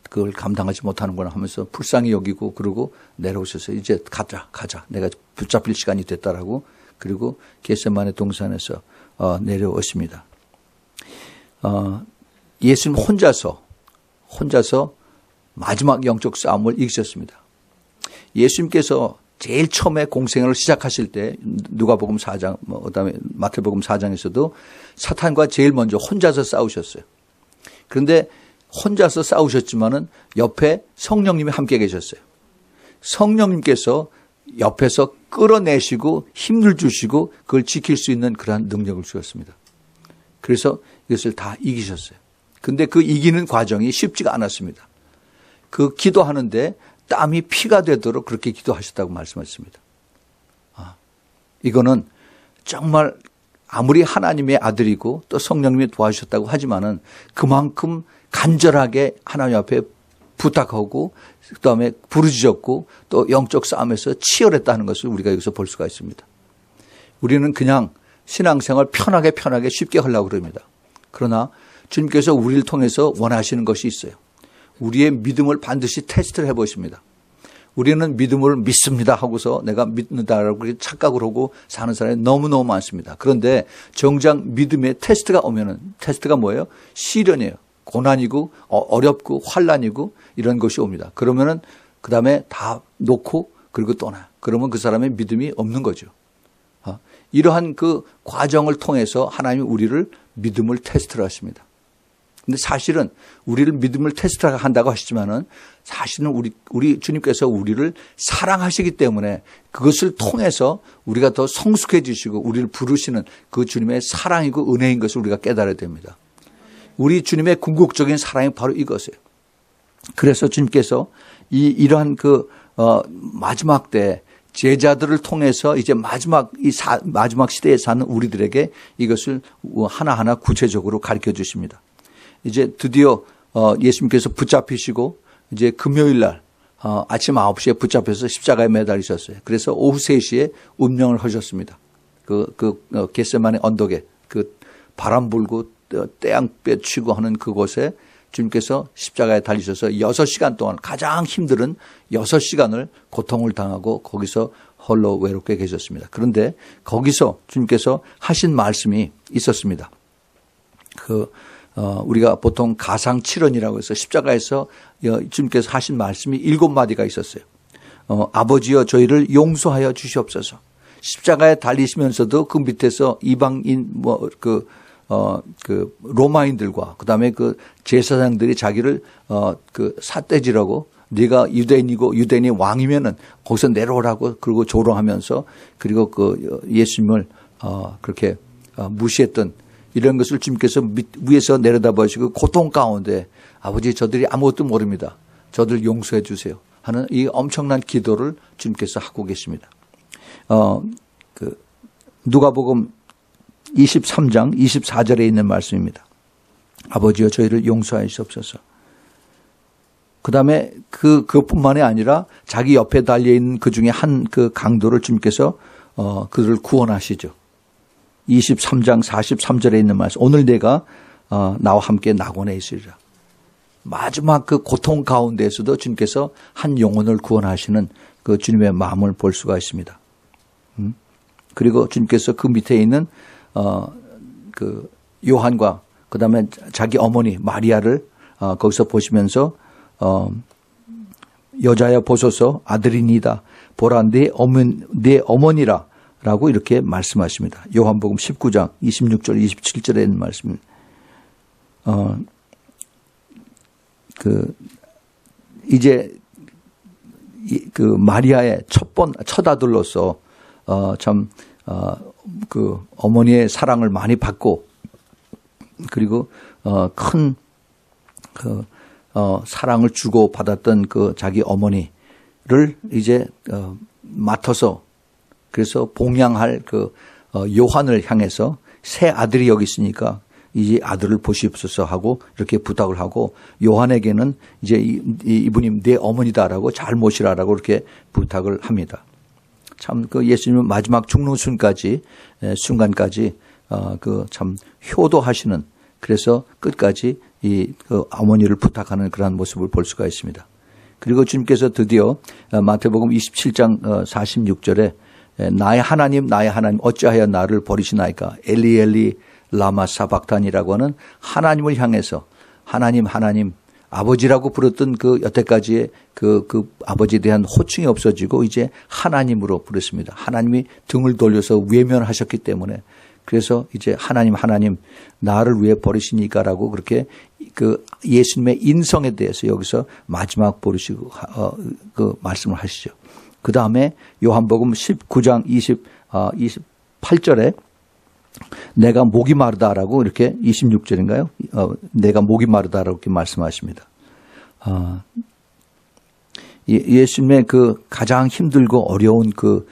그걸 감당하지 못하는구나 하면서 불쌍히 여기고 그러고 내려오셔서 이제 가자 내가 붙잡힐 시간이 됐다라고 그리고 겟세마네 동산에서 내려오십니다. 예수님 혼자서 마지막 영적 싸움을 이기셨습니다. 예수님께서 제일 처음에 공생애를 시작하실 때 누가복음 4장 그다음에 마태복음 4장에서도 사탄과 제일 먼저 혼자서 싸우셨어요. 그런데 혼자서 싸우셨지만은 옆에 성령님이 함께 계셨어요. 성령님께서 옆에서 끌어내시고 힘을 주시고 그걸 지킬 수 있는 그러한 능력을 주셨습니다. 그래서 이것을 다 이기셨어요. 근데 그 이기는 과정이 쉽지가 않았습니다. 그 기도하는데 땀이 피가 되도록 그렇게 기도하셨다고 말씀하셨습니다. 이거는 정말 아무리 하나님의 아들이고 또 성령님이 도와주셨다고 하지만은 그만큼 간절하게 하나님 앞에 부탁하고 그다음에 부르짖었고 또 영적 싸움에서 치열했다는 것을 우리가 여기서 볼 수가 있습니다. 우리는 그냥 신앙생활 편하게 쉽게 하려고 그럽니다. 그러나 주님께서 우리를 통해서 원하시는 것이 있어요. 우리의 믿음을 반드시 테스트를 해보십니다. 우리는 믿음을 믿습니다 하고서 내가 믿는다라고 착각을 하고 사는 사람이 너무너무 많습니다. 그런데 정작 믿음의 테스트가 오면은 테스트가 뭐예요? 시련이에요. 고난이고 어렵고 환난이고 이런 것이 옵니다. 그러면은 그 다음에 다 놓고 그리고 떠나. 그러면 그 사람의 믿음이 없는 거죠. 이러한 그 과정을 통해서 하나님이 우리를 믿음을 테스트를 하십니다. 근데 사실은 우리를 믿음을 테스트를 한다고 하시지만은 사실은 우리 주님께서 우리를 사랑하시기 때문에 그것을 통해서 우리가 더 성숙해지시고 우리를 부르시는 그 주님의 사랑이고 은혜인 것을 우리가 깨달아야 됩니다. 우리 주님의 궁극적인 사랑이 바로 이것이에요. 그래서 주님께서 이러한 마지막 때 제자들을 통해서 이제 마지막 시대에 사는 우리들에게 이것을 하나하나 구체적으로 가르쳐 주십니다. 이제 드디어 예수님께서 붙잡히시고 이제 금요일 날 아침 9시에 붙잡혀서 십자가에 매달리셨어요. 그래서 오후 3시에 운명을 하셨습니다. 겟세마네 언덕에 그 바람 불고 태양볕 치고 하는 그곳에 주님께서 십자가에 달리셔서 6시간 동안 가장 힘든 6시간을 고통을 당하고 거기서 홀로 외롭게 계셨습니다. 그런데 거기서 주님께서 하신 말씀이 있었습니다. 우리가 보통 가상칠언이라고 해서 십자가에서 주님께서 하신 말씀이 7마디가 있었어요. 아버지여 저희를 용서하여 주시옵소서. 십자가에 달리시면서도 그 밑에서 이방인 로마인들과 그다음에 그 제사장들이 자기를 삿대질하고 네가 유대인이고 유대인이 왕이면은 거기서 내려오라고 그리고 조롱하면서 그리고 예수님을 그렇게 무시했던 이런 것을 주님께서 위에서 내려다보시고 고통 가운데 아버지 저들이 아무것도 모릅니다. 저들 용서해 주세요 하는 이 엄청난 기도를 주님께서 하고 계십니다. 누가복음 23장 24절에 있는 말씀입니다. 아버지여 저희를 용서하여 주옵소서. 그다음에 그뿐만이 아니라 자기 옆에 달려있는 그 중에 한 그 강도를 주님께서 그들을 구원하시죠. 23장 43절에 있는 말씀. 오늘 내가 나와 함께 낙원에 있으리라. 마지막 그 고통 가운데에서도 주님께서 한 영혼을 구원하시는 그 주님의 마음을 볼 수가 있습니다. 그리고 주님께서 그 밑에 있는 그 요한과 그다음에 자기 어머니 마리아를 거기서 보시면서 여자여 보소서 아들이니다 보라 내 어머니라 라고 이렇게 말씀하십니다. 요한복음 19장 26절 27절에 있는 말씀입니다. 이제 그 마리아의 첫 아들로서 그 어머니의 사랑을 많이 받고 그리고 큰 사랑을 주고 받았던 그 자기 어머니를 이제 맡아서 그래서 봉양할 그 요한을 향해서 새 아들이 여기 있으니까 이 아들을 보시옵소서 하고 이렇게 부탁을 하고 요한에게는 이제 이분이 내 어머니다라고 잘 모시라라고 이렇게 부탁을 합니다. 참 그 예수님은 마지막 죽는 순간까지 그 참 효도하시는 그래서 끝까지 그 어머니를 부탁하는 그러한 모습을 볼 수가 있습니다. 그리고 주님께서 드디어 마태복음 27장 46절에 나의 하나님 어찌하여 나를 버리시나이까 엘리 엘리 라마 사박단이라고 하는 하나님을 향해서 하나님 아버지라고 부르던 그 여태까지의 그 아버지에 대한 호칭이 없어지고 이제 하나님으로 부르습니다. 하나님이 등을 돌려서 외면하셨기 때문에 그래서 이제 하나님 나를 왜 버리시니까라고 그렇게 그 예수님의 인성에 대해서 여기서 마지막 부르시고 그 말씀을 하시죠. 그 다음에 요한복음 19장 28절에 내가 목이 마르다라고 이렇게 26절인가요? 내가 목이 마르다라고 이렇게 말씀하십니다. 예수님의 그 가장 힘들고 어려운 그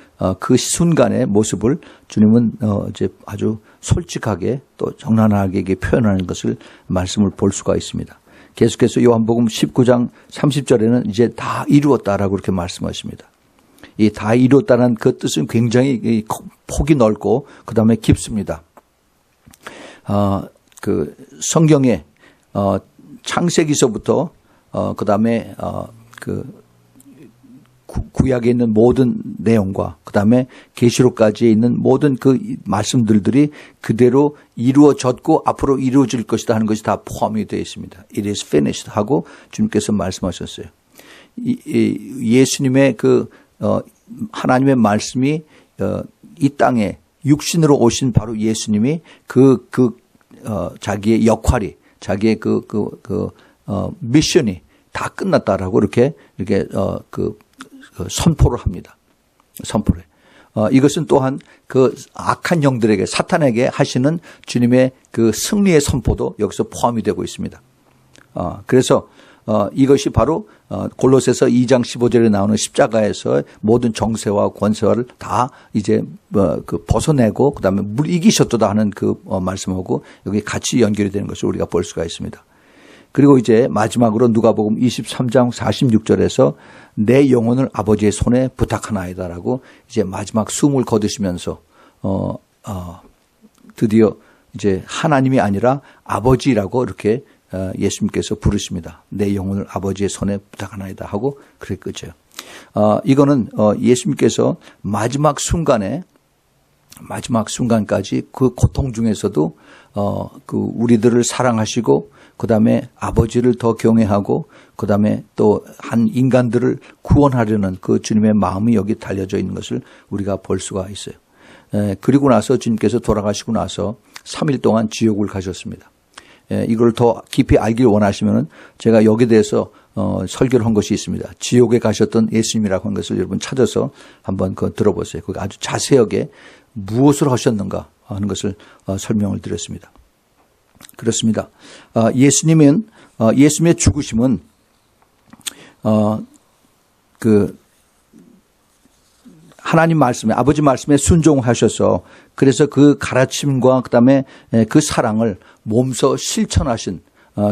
순간의 모습을 주님은 이제 아주 솔직하게 또 정난하게 표현하는 것을 말씀을 볼 수가 있습니다. 계속해서 요한복음 19장 30절에는 이제 다 이루었다라고 이렇게 말씀하십니다. 이 다 이루었다는 그 뜻은 굉장히 폭이 넓고 그 다음에 깊습니다. 그 성경에 창세기서부터 그 다음에 그 구약에 있는 모든 내용과 그 다음에 계시록까지 있는 모든 그 말씀들이 그대로 이루어졌고 앞으로 이루어질 것이다 하는 것이 다 포함이 되어 있습니다. It is finished 하고 주님께서 말씀하셨어요. 예수님의 그 하나님의 말씀이 이 땅에 육신으로 오신 바로 예수님이 자기의 역할이 자기의 미션이 다 끝났다라고 이렇게 선포를 합니다. 선포를. 이것은 또한 그 악한 영들에게 사탄에게 하시는 주님의 그 승리의 선포도 여기서 포함이 되고 있습니다. 그래서 이것이 바로 골로새서 2장 15절에 나오는 십자가에서 모든 정세와 권세와를 다 이제 벗어내고 그다음에 이기셨도다 하는 그 말씀하고 여기 같이 연결이 되는 것을 우리가 볼 수가 있습니다. 그리고 이제 마지막으로 누가복음 23장 46절에서 내 영혼을 아버지의 손에 부탁하나이다라고 이제 마지막 숨을 거두시면서 드디어 이제 하나님이 아니라 아버지라고 이렇게 예수님께서 부르십니다. 내 영혼을 아버지의 손에 부탁하나이다 하고 그렇게 끝이에요. 이거는 예수님께서 마지막 순간까지 그 고통 중에서도 그 우리들을 사랑하시고 그다음에 아버지를 더 경외하고 그다음에 또 한 인간들을 구원하려는 그 주님의 마음이 여기 달려져 있는 것을 우리가 볼 수가 있어요. 그리고 나서 주님께서 돌아가시고 나서 3일 동안 지옥을 가셨습니다. 이걸 더 깊이 알길 원하시면은 제가 여기에 대해서 설교를 한 것이 있습니다. 지옥에 가셨던 예수님이라고 한 것을 여러분 찾아서 한번 들어보세요. 거기 아주 자세하게 무엇을 하셨는가 하는 것을 설명을 드렸습니다. 그렇습니다. 예수님의 죽으심은 그 하나님 말씀에 아버지 말씀에 순종하셔서 그래서 그 가르침과 그다음에 그 사랑을 몸소 실천하신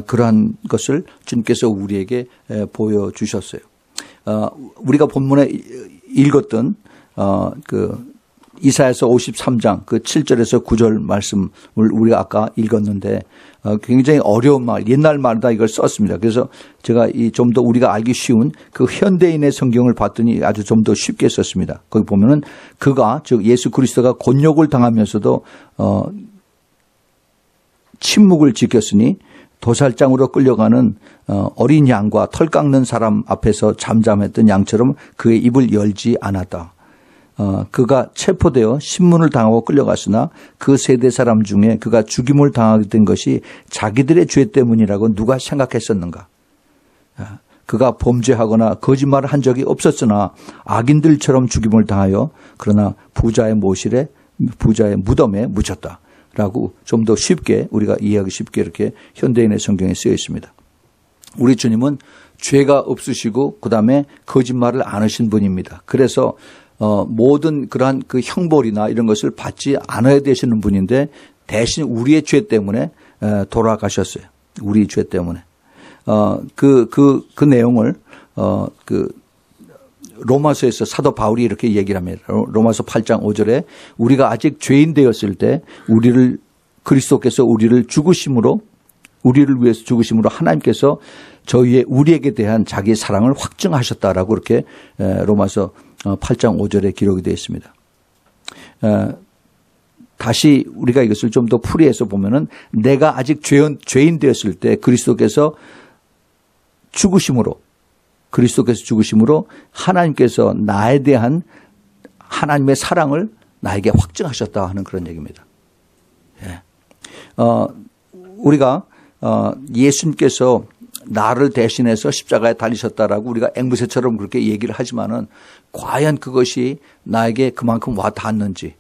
그러한 것을 주님께서 우리에게 보여주셨어요. 우리가 본문에 읽었던 그 이사야서 53장 그 7절에서 9절 말씀을 우리가 아까 읽었는데 굉장히 어려운 말, 옛날 말다 이걸 썼습니다. 그래서 제가 좀 더 우리가 알기 쉬운 그 현대인의 성경을 봤더니 아주 좀 더 쉽게 썼습니다. 거기 보면은 그가, 즉 예수 그리스도가 곤욕을 당하면서도 침묵을 지켰으니 도살장으로 끌려가는 어린 양과 털 깎는 사람 앞에서 잠잠했던 양처럼 그의 입을 열지 않았다. 그가 체포되어 신문을 당하고 끌려갔으나 그 세대 사람 중에 그가 죽임을 당하게 된 것이 자기들의 죄 때문이라고 누가 생각했었는가. 그가 범죄하거나 거짓말을 한 적이 없었으나 악인들처럼 죽임을 당하여 그러나 부자의 무덤에 묻혔다. 라고 좀 더 쉽게 우리가 이해하기 쉽게 이렇게 현대인의 성경에 쓰여 있습니다. 우리 주님은 죄가 없으시고 그다음에 거짓말을 안 하신 분입니다. 그래서 모든 그러한 그 형벌이나 이런 것을 받지 않아야 되시는 분인데 대신 우리의 죄 때문에 돌아가셨어요. 우리 죄 때문에. 그 내용을 로마서에서 사도 바울이 이렇게 얘기를 합니다. 로마서 8장 5절에 우리가 아직 죄인 되었을 때 그리스도께서 우리를 위해서 죽으심으로 하나님께서 우리에게 대한 자기의 사랑을 확증하셨다라고 이렇게 로마서 8장 5절에 기록이 되어 있습니다. 다시 우리가 이것을 좀 더 풀이해서 보면은 내가 아직 죄인 되었을 때 그리스도께서 죽으심으로 하나님께서 나에 대한 하나님의 사랑을 나에게 확증하셨다 하는 그런 얘기입니다. 예. 우리가 예수님께서 나를 대신해서 십자가에 달리셨다라고 우리가 앵무새처럼 그렇게 얘기를 하지만은 과연 그것이 나에게 그만큼 와 닿았는지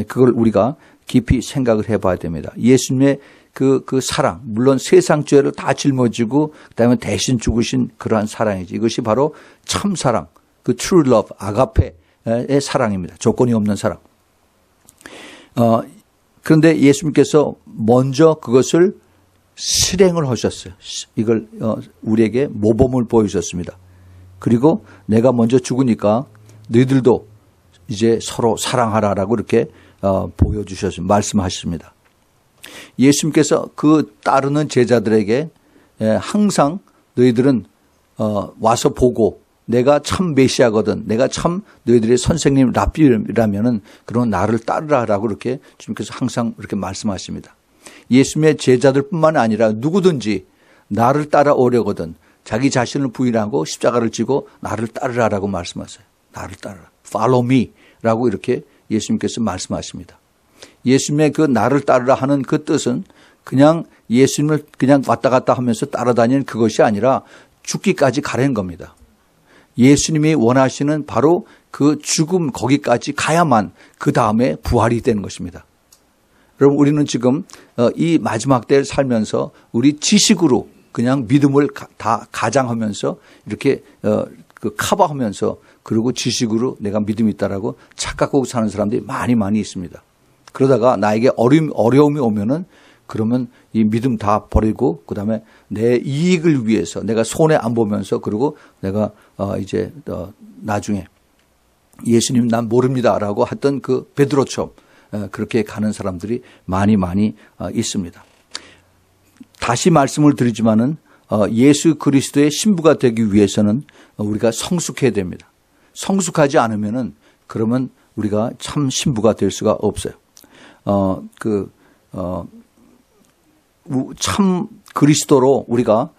그걸 우리가 깊이 생각을 해봐야 됩니다. 예수님의 그 사랑, 물론 세상 죄를 다 짊어지고 그다음에 대신 죽으신 그러한 사랑이지. 이것이 바로 참 사랑, 그 true love, 아가페의 사랑입니다. 조건이 없는 사랑. 그런데 예수님께서 먼저 그것을 실행을 하셨어요. 이걸 우리에게 모범을 보여주셨습니다. 그리고 내가 먼저 죽으니까 너희들도 이제 서로 사랑하라라고 이렇게 보여주셨습니다. 말씀하셨습니다. 예수님께서 그 따르는 제자들에게 항상 너희들은 와서 보고 내가 참 메시아거든, 내가 참 너희들의 선생님 랍비라면은 그런 나를 따르라라고 이렇게 주님께서 항상 이렇게 말씀하십니다. 예수님의 제자들뿐만 아니라 누구든지 나를 따라오려거든 자기 자신을 부인하고 십자가를 지고 나를 따르라라고 말씀하세요. 나를 따르라. Follow me라고 이렇게 예수님께서 말씀하십니다. 예수님의 그 나를 따르라 하는 그 뜻은 그냥 예수님을 그냥 왔다 갔다 하면서 따라다니는 그것이 아니라 죽기까지 가는 겁니다. 예수님이 원하시는 바로 그 죽음 거기까지 가야만 그 다음에 부활이 되는 것입니다. 여러분 우리는 지금 이 마지막 때를 살면서 우리 지식으로 그냥 믿음을 다 가장하면서 이렇게 커버하면서 그리고 지식으로 내가 믿음이 있다라고 착각하고 사는 사람들이 많이 있습니다. 그러다가 나에게 어려움이 오면은 그러면 이 믿음 다 버리고 그다음에 내 이익을 위해서 내가 손해 안 보면서 그리고 내가 이제 나중에 예수님 난 모릅니다라고 했던 그 베드로처럼 그렇게 가는 사람들이 많이 있습니다. 다시 말씀을 드리지만은 예수 그리스도의 신부가 되기 위해서는 우리가 성숙해야 됩니다. 성숙하지 않으면은 그러면 우리가 참 신부가 될 수가 없어요. 참 그리스도로 우리가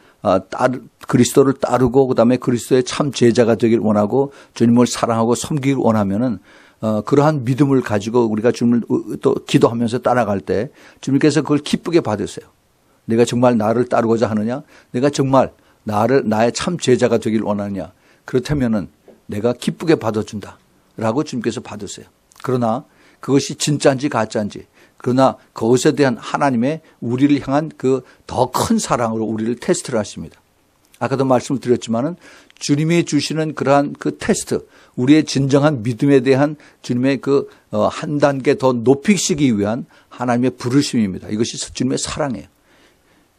그리스도를 따르고 그다음에 그리스도의 참 제자가 되길 원하고 주님을 사랑하고 섬기길 원하면은 그러한 믿음을 가지고 우리가 주님을 또 기도하면서 따라갈 때 주님께서 그걸 기쁘게 받으세요. 내가 정말 나를 따르고자 하느냐? 내가 정말 나의 참 제자가 되길 원하느냐? 그렇다면은 내가 기쁘게 받아준다라고 주님께서 받으세요. 그러나 그것이 진짜인지 가짜인지 그러나 그것에 대한 하나님의 우리를 향한 그 더 큰 사랑으로 우리를 테스트를 하십니다. 아까도 말씀을 드렸지만은 주님이 주시는 그러한 그 테스트, 우리의 진정한 믿음에 대한 주님의 그 한 단계 더 높이시기 위한 하나님의 부르심입니다. 이것이 주님의 사랑이에요.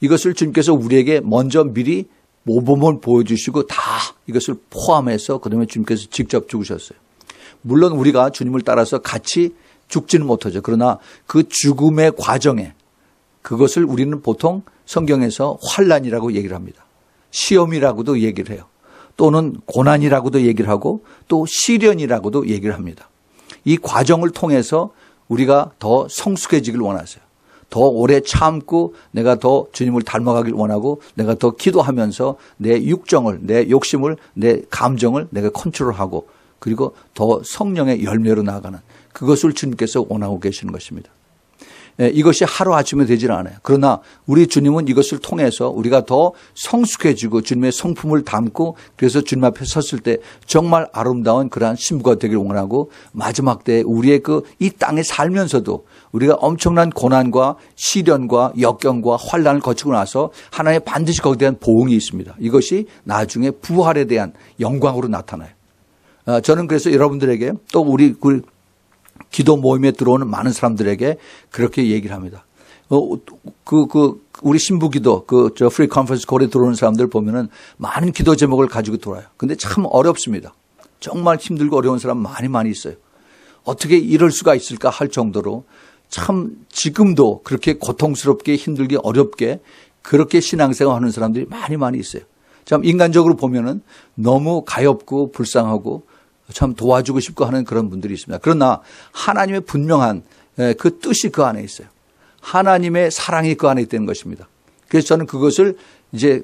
이것을 주님께서 우리에게 먼저 미리 모범을 보여주시고 다 이것을 포함해서 그다음에 주님께서 직접 죽으셨어요. 물론 우리가 주님을 따라서 같이 죽지는 못하죠. 그러나 그 죽음의 과정에 그것을 우리는 보통 성경에서 환난이라고 얘기를 합니다. 시험이라고도 얘기를 해요. 또는 고난이라고도 얘기를 하고 또 시련이라고도 얘기를 합니다. 이 과정을 통해서 우리가 더 성숙해지길 원하세요. 더 오래 참고 내가 더 주님을 닮아가길 원하고 내가 더 기도하면서 내 육정을, 내 욕심을, 내 감정을 내가 컨트롤하고 그리고 더 성령의 열매로 나아가는 그것을 주님께서 원하고 계시는 것입니다. 이것이 하루아침에 되지는 않아요. 그러나 우리 주님은 이것을 통해서 우리가 더 성숙해지고 주님의 성품을 담고 그래서 주님 앞에 섰을 때 정말 아름다운 그러한 신부가 되길 원하고 마지막 때 우리의 이 땅에 살면서도 우리가 엄청난 고난과 시련과 역경과 환난을 거치고 나서 하나님의 반드시 거기에 대한 보응이 있습니다. 이것이 나중에 부활에 대한 영광으로 나타나요. 저는 그래서 여러분들에게 또 우리 기도 모임에 들어오는 많은 사람들에게 그렇게 얘기를 합니다. 우리 신부 기도, 프리 컨퍼런스 콜에 들어오는 사람들 보면은 많은 기도 제목을 가지고 들어와요. 근데 참 어렵습니다. 정말 힘들고 어려운 사람 많이 있어요. 어떻게 이럴 수가 있을까 할 정도로 참 지금도 그렇게 고통스럽게 힘들게 어렵게 그렇게 신앙생활 하는 사람들이 많이 있어요. 참 인간적으로 보면은 너무 가엾고 불쌍하고 참 도와주고 싶고 하는 그런 분들이 있습니다. 그러나 하나님의 분명한 그 뜻이 그 안에 있어요. 하나님의 사랑이 그 안에 있다는 것입니다. 그래서 저는 그것을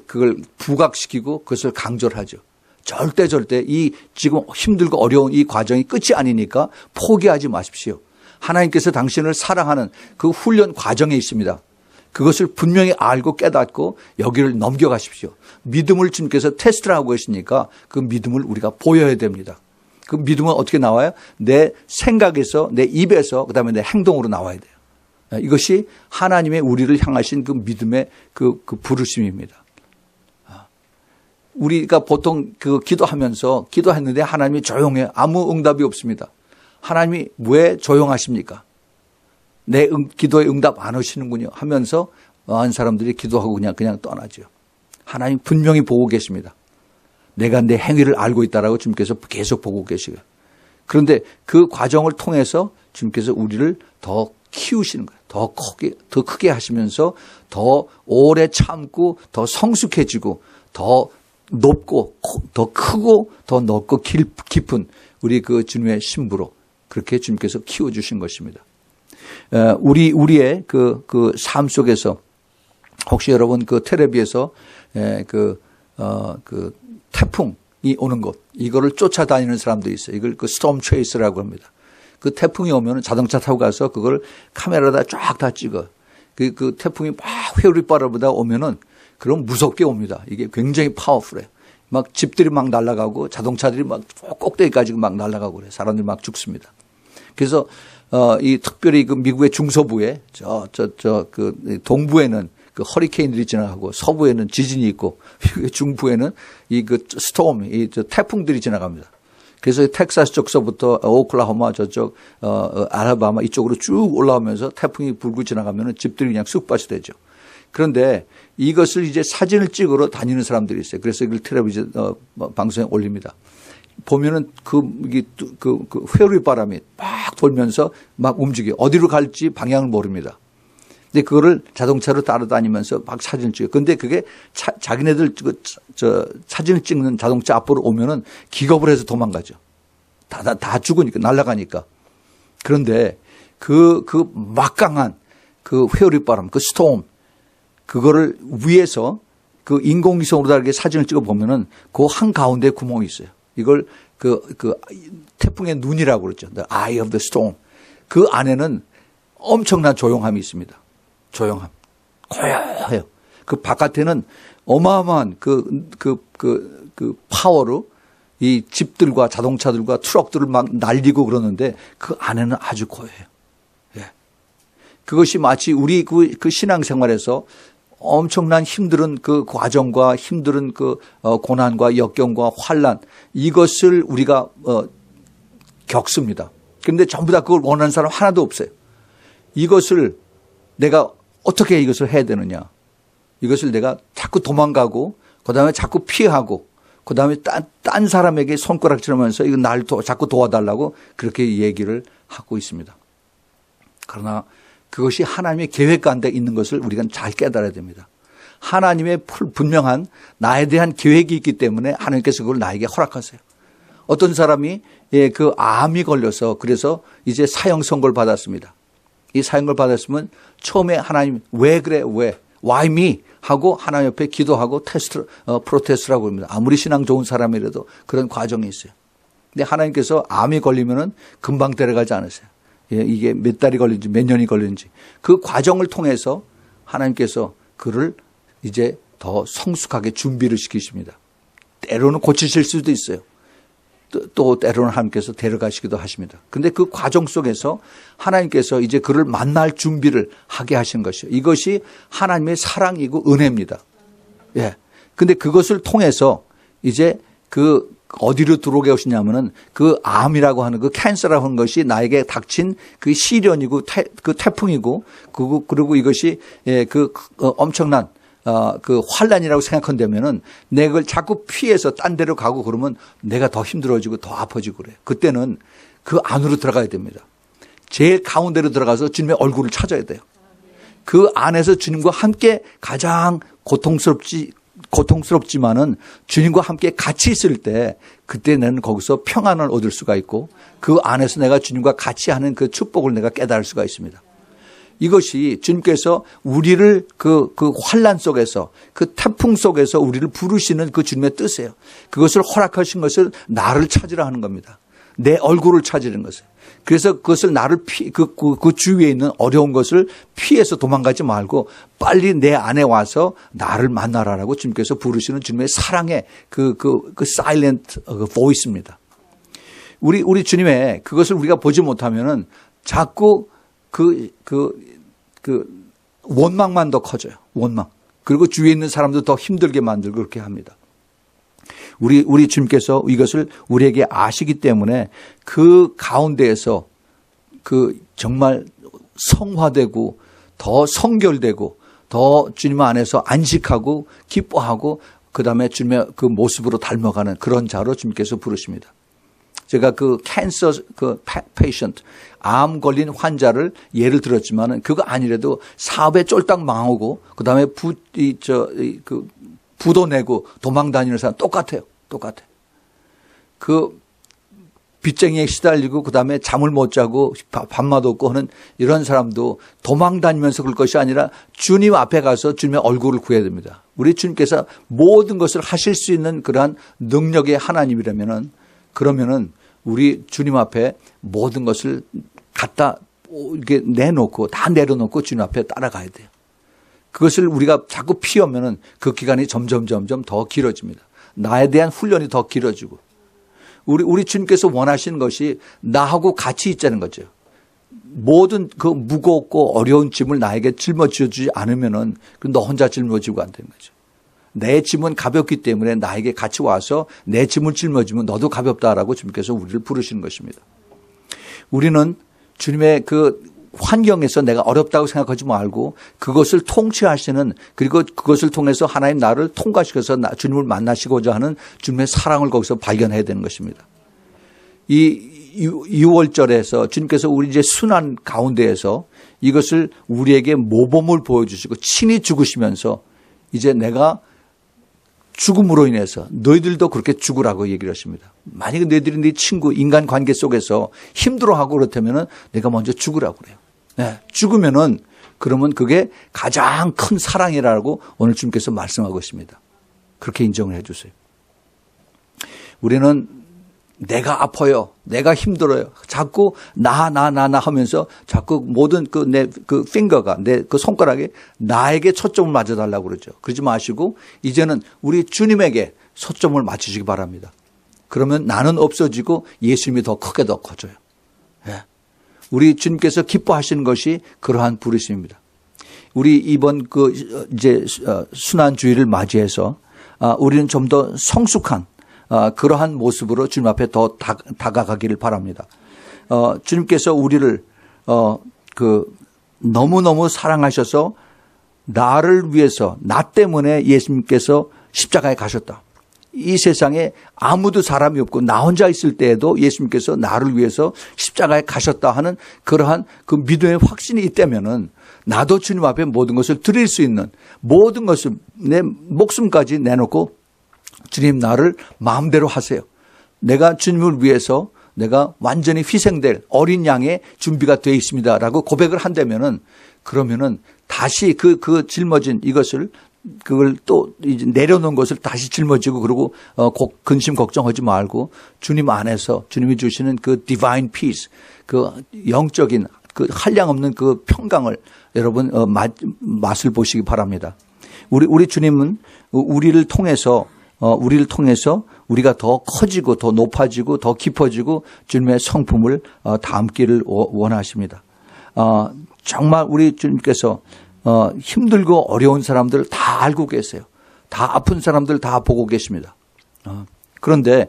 그걸 부각시키고 그것을 강조를 하죠. 절대 이 지금 힘들고 어려운 이 과정이 끝이 아니니까 포기하지 마십시오. 하나님께서 당신을 사랑하는 그 훈련 과정에 있습니다. 그것을 분명히 알고 깨닫고 여기를 넘겨가십시오. 믿음을 주님께서 테스트를 하고 계시니까 그 믿음을 우리가 보여야 됩니다. 그 믿음은 어떻게 나와요? 내 생각에서, 내 입에서, 그다음에 내 행동으로 나와야 돼요. 이것이 하나님의 우리를 향하신 그 믿음의 그 부르심입니다. 우리가 보통 기도하면서 기도했는데 하나님이 조용해. 아무 응답이 없습니다. 하나님이 왜 조용하십니까? 내 기도에 응답 안 하시는군요 하면서 많은 사람들이 기도하고 그냥 떠나죠. 하나님 분명히 보고 계십니다. 내가 내 행위를 알고 있다라고 주님께서 계속 보고 계시고요. 그런데 그 과정을 통해서 주님께서 우리를 더 키우시는 거예요. 더 크게 하시면서 더 오래 참고 더 성숙해지고 더 높고 더 크고 더 넓고 깊은 우리 그 주님의 신부로 그렇게 주님께서 키워주신 것입니다. 우리의 그 삶 속에서 혹시 여러분 그 텔레비에서 태풍이 오는 것, 이거를 쫓아다니는 사람들이 있어요. 이걸 스톰 체이스라고 합니다. 그 태풍이 오면 자동차 타고 가서 그걸 카메라에다 쫙 다 찍어. 그 태풍이 막 회오리바람보다 오면은 그럼 무섭게 옵니다. 이게 굉장히 파워풀해요. 막 집들이 막 날아가고 자동차들이 막 꼭대기까지 막 날아가고 그래요. 사람들이 막 죽습니다. 그래서 이 특별히 그 미국의 중서부에 그 동부에는 그 허리케인들이 지나가고 서부에는 지진이 있고 중부에는 이 스톰, 태풍들이 지나갑니다. 그래서 텍사스 쪽서부터 오클라호마 저쪽 알라바마 이쪽으로 쭉 올라오면서 태풍이 불고 지나가면 집들이 그냥 쑥밭이 되죠. 그런데 이것을 이제 사진을 찍으러 다니는 사람들이 있어요. 그래서 이걸 텔레비전 방송에 올립니다. 보면은 그 회오리 바람이 막 돌면서 막 움직여 어디로 갈지 방향을 모릅니다. 근데 그거를 자동차로 따라다니면서 막 사진을 찍어요. 근데 그게 자기네들 사진을 찍는 자동차 앞으로 오면은 기겁을 해서 도망가죠. 다 죽으니까, 날아가니까. 그런데 그 막강한 그 회오리 바람, 그 스톰, 그거를 위에서 그 인공위성으로 다르게 사진을 찍어 보면은 그 한가운데 구멍이 있어요. 이걸 태풍의 눈이라고 그러죠. The eye of the storm. 그 안에는 엄청난 조용함이 있습니다. 조용함. 고요해요. 그 바깥에는 어마어마한 그 파워로 이 집들과 자동차들과 트럭들을 막 날리고 그러는데 그 안에는 아주 고요해요. 예. 그것이 마치 우리 그 신앙생활에서 엄청난 힘든 그 과정과 힘든 그 고난과 역경과 환난 이것을 우리가 겪습니다. 그런데 전부 다 그걸 원하는 사람 하나도 없어요. 이것을 내가 어떻게 이것을 해야 되느냐. 이것을 내가 자꾸 도망가고 그다음에 자꾸 피하고 그 다음에 딴 사람에게 손가락질하면서 이거 날 자꾸 도와달라고 그렇게 얘기를 하고 있습니다. 그러나 그것이 하나님의 계획 가운데 있는 것을 우리가 잘 깨달아야 됩니다. 하나님의 분명한 나에 대한 계획이 있기 때문에 하나님께서 그걸 나에게 허락하세요. 어떤 사람이 그 암이 걸려서 그래서 이제 사형 선고를 받았습니다. 이 사형을 받았으면 처음에 하나님 왜 그래 왜 why me 하고 하나님 옆에 기도하고 프로테스트라고 합니다. 아무리 신앙 좋은 사람이라도 그런 과정이 있어요. 근데 하나님께서 암이 걸리면은 금방 데려가지 않으세요. 이게 몇 달이 걸린지 몇 년이 걸린지 그 과정을 통해서 하나님께서 그를 이제 더 성숙하게 준비를 시키십니다. 때로는 고치실 수도 있어요. 또 때로는 하나님께서 데려가시기도 하십니다. 그런데 그 과정 속에서 하나님께서 이제 그를 만날 준비를 하게 하신 것이요. 이것이 하나님의 사랑이고 은혜입니다. 예. 근데 그것을 통해서 이제 그 어디로 들어오게 하시냐면은 그 암이라고 하는 그 캔서라고 하는 것이 나에게 닥친 그 시련이고 그 태풍이고 그리고 이것이 엄청난 그 환란이라고 생각한다면은 내가 그걸 자꾸 피해서 딴 데로 가고 그러면 내가 더 힘들어지고 더 아파지고 그래요. 그때는 그 안으로 들어가야 됩니다. 제일 가운데로 들어가서 주님의 얼굴을 찾아야 돼요. 그 안에서 주님과 함께 가장 고통스럽지만은 주님과 함께 같이 있을 때 그때 나는 거기서 평안을 얻을 수가 있고 그 안에서 내가 주님과 같이 하는 그 축복을 내가 깨달을 수가 있습니다. 이것이 주님께서 우리를 그 환란 속에서 그 태풍 속에서 우리를 부르시는 그 주님의 뜻이에요. 그것을 허락하신 것을 나를 찾으라 하는 겁니다. 내 얼굴을 찾으는 것을. 그래서 그것을 나를 그 주위에 있는 어려운 것을 피해서 도망가지 말고 빨리 내 안에 와서 나를 만나라라고 주님께서 부르시는 주님의 사랑의 그 silent voice입니다. 우리 주님의 그것을 우리가 보지 못하면은 자꾸 원망만 더 커져요. 원망. 그리고 주위에 있는 사람도 더 힘들게 만들고 그렇게 합니다. 우리 주님께서 이것을 우리에게 아시기 때문에 그 가운데에서 그 정말 성화되고 더 성결되고 더 주님 안에서 안식하고 기뻐하고 그다음에 주님의 그 모습으로 닮아가는 그런 자로 주님께서 부르십니다. 제가 그 캔서 페이션트 암 걸린 환자를 예를 들었지만은 그거 아니라도 사업에 쫄딱 망하고 그다음에 부도 내고 도망 다니는 사람 똑같아요. 그 빚쟁이에 시달리고 그다음에 잠을 못 자고 밥맛 없고 하는 이런 사람도 도망 다니면서 그럴 것이 아니라 주님 앞에 가서 주님의 얼굴을 구해야 됩니다. 우리 주님께서 모든 것을 하실 수 있는 그러한 능력의 하나님이라면은 그러면은 우리 주님 앞에 모든 것을 갖다 이렇게 내놓고 다 내려놓고 주님 앞에 따라가야 돼요. 그것을 우리가 자꾸 피하면은 그 기간이 점점 더 길어집니다. 나에 대한 훈련이 더 길어지고 우리 주님께서 원하시는 것이 나하고 같이 있자는 거죠. 모든 그 무겁고 어려운 짐을 나에게 짊어져 주지 않으면은 너 혼자 짊어지고 안 되는 거죠. 내 짐은 가볍기 때문에 나에게 같이 와서 내 짐을 짊어지면 너도 가볍다라고 주님께서 우리를 부르시는 것입니다. 우리는 주님의 그 환경에서 내가 어렵다고 생각하지 말고 그것을 통치하시는 그리고 그것을 통해서 하나님 나를 통과시켜서 주님을 만나시고자 하는 주님의 사랑을 거기서 발견해야 되는 것입니다. 이 6월절에서 주님께서 우리 이제 순환 가운데에서 이것을 우리에게 모범을 보여주시고 친히 죽으시면서 이제 내가 죽음으로 인해서 너희들도 그렇게 죽으라고 얘기를 하십니다. 만약에 너희들이 네 친구 인간관계 속에서 힘들어하고 그렇다면 내가 먼저 죽으라고 그래요. 네, 죽으면은 그러면 그게 가장 큰 사랑이라고 오늘 주님께서 말씀하고 있습니다. 그렇게 인정을 해 주세요. 우리는 내가 아파요. 내가 힘들어요. 자꾸 나 하면서 자꾸 모든 내 핑거가 내 그 손가락에 나에게 초점을 맞춰달라고 그러죠. 그러지 마시고 이제는 우리 주님에게 초점을 맞추시기 바랍니다. 그러면 나는 없어지고 예수님이 더 크게 더 커져요. 예. 우리 주님께서 기뻐하시는 것이 그러한 부르심입니다. 우리 이번 이제 순환 주일을 맞이해서 우리는 좀 더 성숙한 그러한 모습으로 주님 앞에 더 다가가기를 바랍니다. 주님께서 우리를 너무너무 사랑하셔서 나를 위해서 나 때문에 예수님께서 십자가에 가셨다. 이 세상에 아무도 사람이 없고 나 혼자 있을 때에도 예수님께서 나를 위해서 십자가에 가셨다 하는 그러한 그 믿음의 확신이 있다면은 나도 주님 앞에 모든 것을 드릴 수 있는 모든 것을 내 목숨까지 내놓고 주님 나를 마음대로 하세요. 내가 주님을 위해서 내가 완전히 희생될 어린 양의 준비가 되어 있습니다라고 고백을 한다면은 그러면은 다시 그 짊어진 이것을 그걸 또 이제 내려놓은 것을 다시 짊어지고 그러고 근심 걱정하지 말고 주님 안에서 주님이 주시는 그 divine peace 그 영적인 그 한량없는 그 평강을 여러분 맛을 보시기 바랍니다. 우리 주님은 우리를 통해서 우리가 더 커지고 더 높아지고 더 깊어지고 주님의 성품을 담기를 원하십니다. 정말 우리 주님께서 힘들고 어려운 사람들 다 알고 계세요. 다 아픈 사람들 다 보고 계십니다. 그런데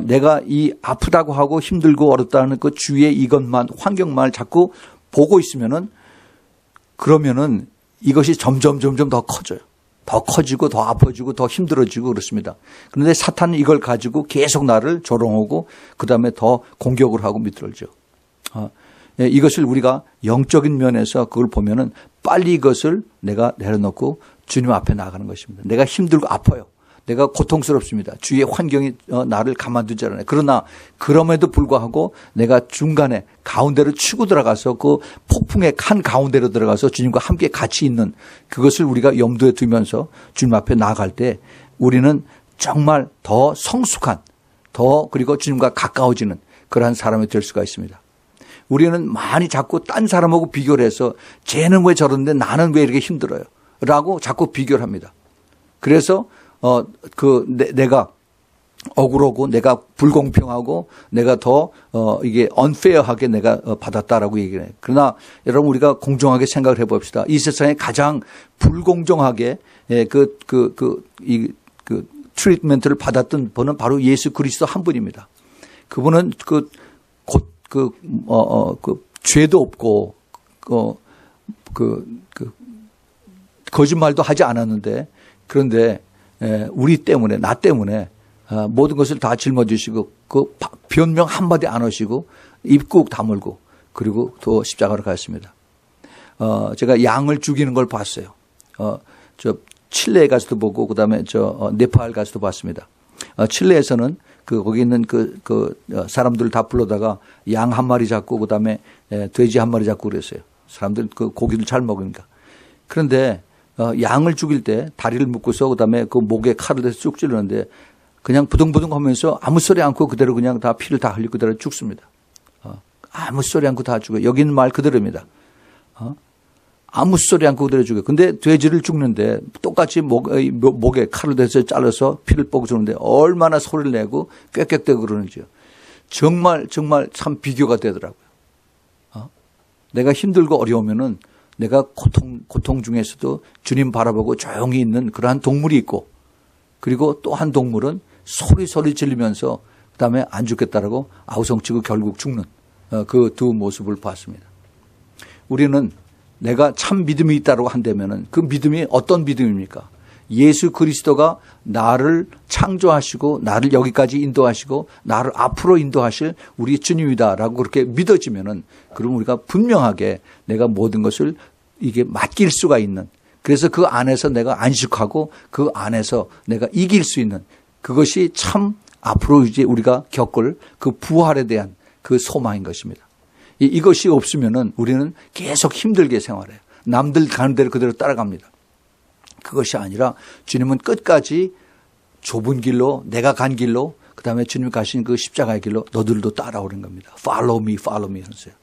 내가 이 아프다고 하고 힘들고 어렵다는 그 주위의 이것만 환경만 자꾸 보고 있으면은 그러면은 이것이 점점 더 커져요. 더 커지고 더 아파지고 더 힘들어지고 그렇습니다. 그런데 사탄은 이걸 가지고 계속 나를 조롱하고 그다음에 더 공격을 하고 미들어져. 이것을 우리가 영적인 면에서 그걸 보면은 빨리 이것을 내가 내려놓고 주님 앞에 나가는 것입니다. 내가 힘들고 아파요. 내가 고통스럽습니다. 주위의 환경이 나를 가만두지 않아요. 그러나 그럼에도 불구하고 내가 중간에 가운데로 치고 들어가서 그 폭풍의 칸 가운데로 들어가서 주님과 함께 같이 있는 그것을 우리가 염두에 두면서 주님 앞에 나아갈 때 우리는 정말 더 성숙한 더 그리고 주님과 가까워지는 그러한 사람이 될 수가 있습니다. 우리는 많이 자꾸 딴 사람하고 비교를 해서 쟤는 왜 저러는데 나는 왜 이렇게 힘들어요? 라고 자꾸 비교를 합니다. 그래서 내가 억울하고 내가 불공평하고 내가 더 이게 unfair하게 내가 받았다라고 얘기를 해요. 그러나 여러분 우리가 공정하게 생각을 해봅시다. 이 세상에 가장 불공정하게 트리트먼트를 받았던 분은 바로 예수 그리스도 한 분입니다. 그분은 죄도 없고 거짓말도 하지 않았는데 그런데 우리 때문에 나 때문에 모든 것을 다 짊어지시고 그 변명 한마디 안 하시고 입 꾹 다물고 그리고 또 십자가로 갔습니다. 제가 양을 죽이는 걸 봤어요. 저 칠레에 가서도 보고 그다음에 저 네팔 가서도 봤습니다. 칠레에서는 거기 있는 사람들 다 불러다가 양 한 마리 잡고 그다음에 돼지 한 마리 잡고 그랬어요. 사람들 그 고기를 잘 먹으니까. 그런데 양을 죽일 때 다리를 묶고서 그다음에 그 목에 칼을 대서 쭉 찌르는데 그냥 부둥부둥 하면서 아무 소리 않고 그대로 그냥 다 피를 다 흘리고 그대로 죽습니다. 아무 소리 않고 다 죽어요. 여기는 말 그대로입니다. 아무 소리 않고 그대로 죽어요. 근데 돼지를 죽는데 똑같이 목에 칼을 대서 잘라서 피를 뽀고 주는데 얼마나 소리를 내고 꽥꽥대고 그러는지요. 정말 참 비교가 되더라고요. 내가 힘들고 어려우면은 내가 고통 중에서도 주님 바라보고 조용히 있는 그러한 동물이 있고 그리고 또 한 동물은 소리 지르면서 그다음에 안 죽겠다라고 아우성치고 결국 죽는 그 두 모습을 봤습니다. 우리는 내가 참 믿음이 있다고 한다면은 그 믿음이 어떤 믿음입니까? 예수 그리스도가 나를 창조하시고 나를 여기까지 인도하시고 나를 앞으로 인도하실 우리 주님이다라고 그렇게 믿어지면은 그럼 우리가 분명하게 내가 모든 것을 이게 맡길 수가 있는 그래서 그 안에서 내가 안식하고 그 안에서 내가 이길 수 있는 그것이 참 앞으로 이제 우리가 겪을 그 부활에 대한 그 소망인 것입니다. 이것이 없으면은 우리는 계속 힘들게 생활해요. 남들 가는 대로 그대로 따라갑니다. 그것이 아니라 주님은 끝까지 좁은 길로 내가 간 길로 그다음에 주님 가신 그 십자가의 길로 너들도 따라오는 겁니다. Follow me 하세요.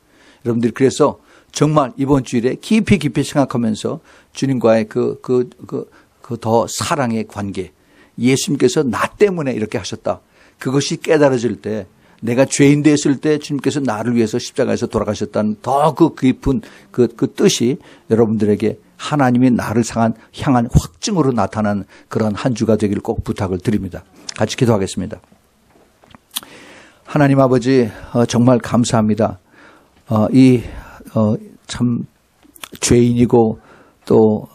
여러분들이 그래서 정말 이번 주일에 깊이 생각하면서 주님과의 그 더 사랑의 관계 예수님께서 나 때문에 이렇게 하셨다. 그것이 깨달아질 때 내가 죄인 되었을 때 주님께서 나를 위해서 십자가에서 돌아가셨다는 더 그 깊은 그 뜻이 여러분들에게 하나님이 나를 향한 확증으로 나타난 그런 한 주가 되기를 꼭 부탁을 드립니다. 같이 기도하겠습니다. 하나님 아버지 정말 감사합니다. 참 죄인이고 또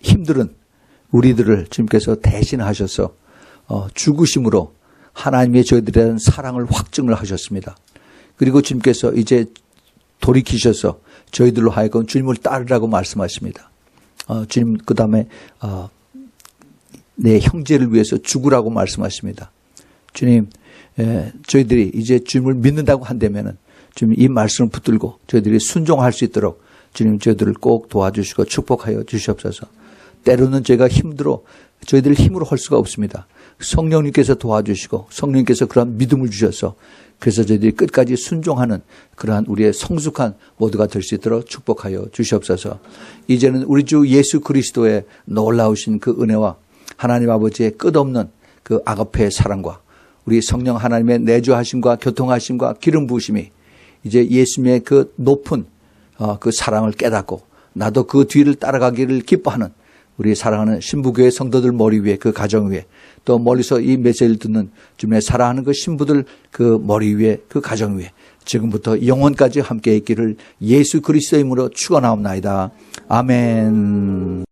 힘든 우리들을 주님께서 대신하셔서 죽으심으로 하나님의 저희들에 대한 사랑을 확증을 하셨습니다. 그리고 주님께서 이제 돌이키셔서 저희들로 하여금 주님을 따르라고 말씀하십니다. 주님 그 다음에 내 형제를 위해서 죽으라고 말씀하십니다. 주님, 저희들이 이제 주님을 믿는다고 한다면은 주님 이 말씀을 붙들고 저희들이 순종할 수 있도록 주님 저희들을 꼭 도와주시고 축복하여 주시옵소서. 때로는 저희가 힘들어 저희들 힘으로 할 수가 없습니다. 성령님께서 도와주시고 성령님께서 그러한 믿음을 주셔서 그래서 저희들이 끝까지 순종하는 그러한 우리의 성숙한 모두가 될 수 있도록 축복하여 주시옵소서. 이제는 우리 주 예수 그리스도의 놀라우신 그 은혜와 하나님 아버지의 끝없는 그 아가페의 사랑과 우리 성령 하나님의 내주하심과 교통하심과 기름 부으심이 이제 예수님의 그 높은 그 사랑을 깨닫고 나도 그 뒤를 따라가기를 기뻐하는 우리 사랑하는 신부교회 성도들 머리 위에 그 가정 위에 또 멀리서 이 메시지를 듣는 주님의 사랑하는 그 신부들 그 머리 위에 그 가정 위에 지금부터 영원까지 함께 있기를 예수 그리스도의 이름으로 축원하옵나이다. 아멘.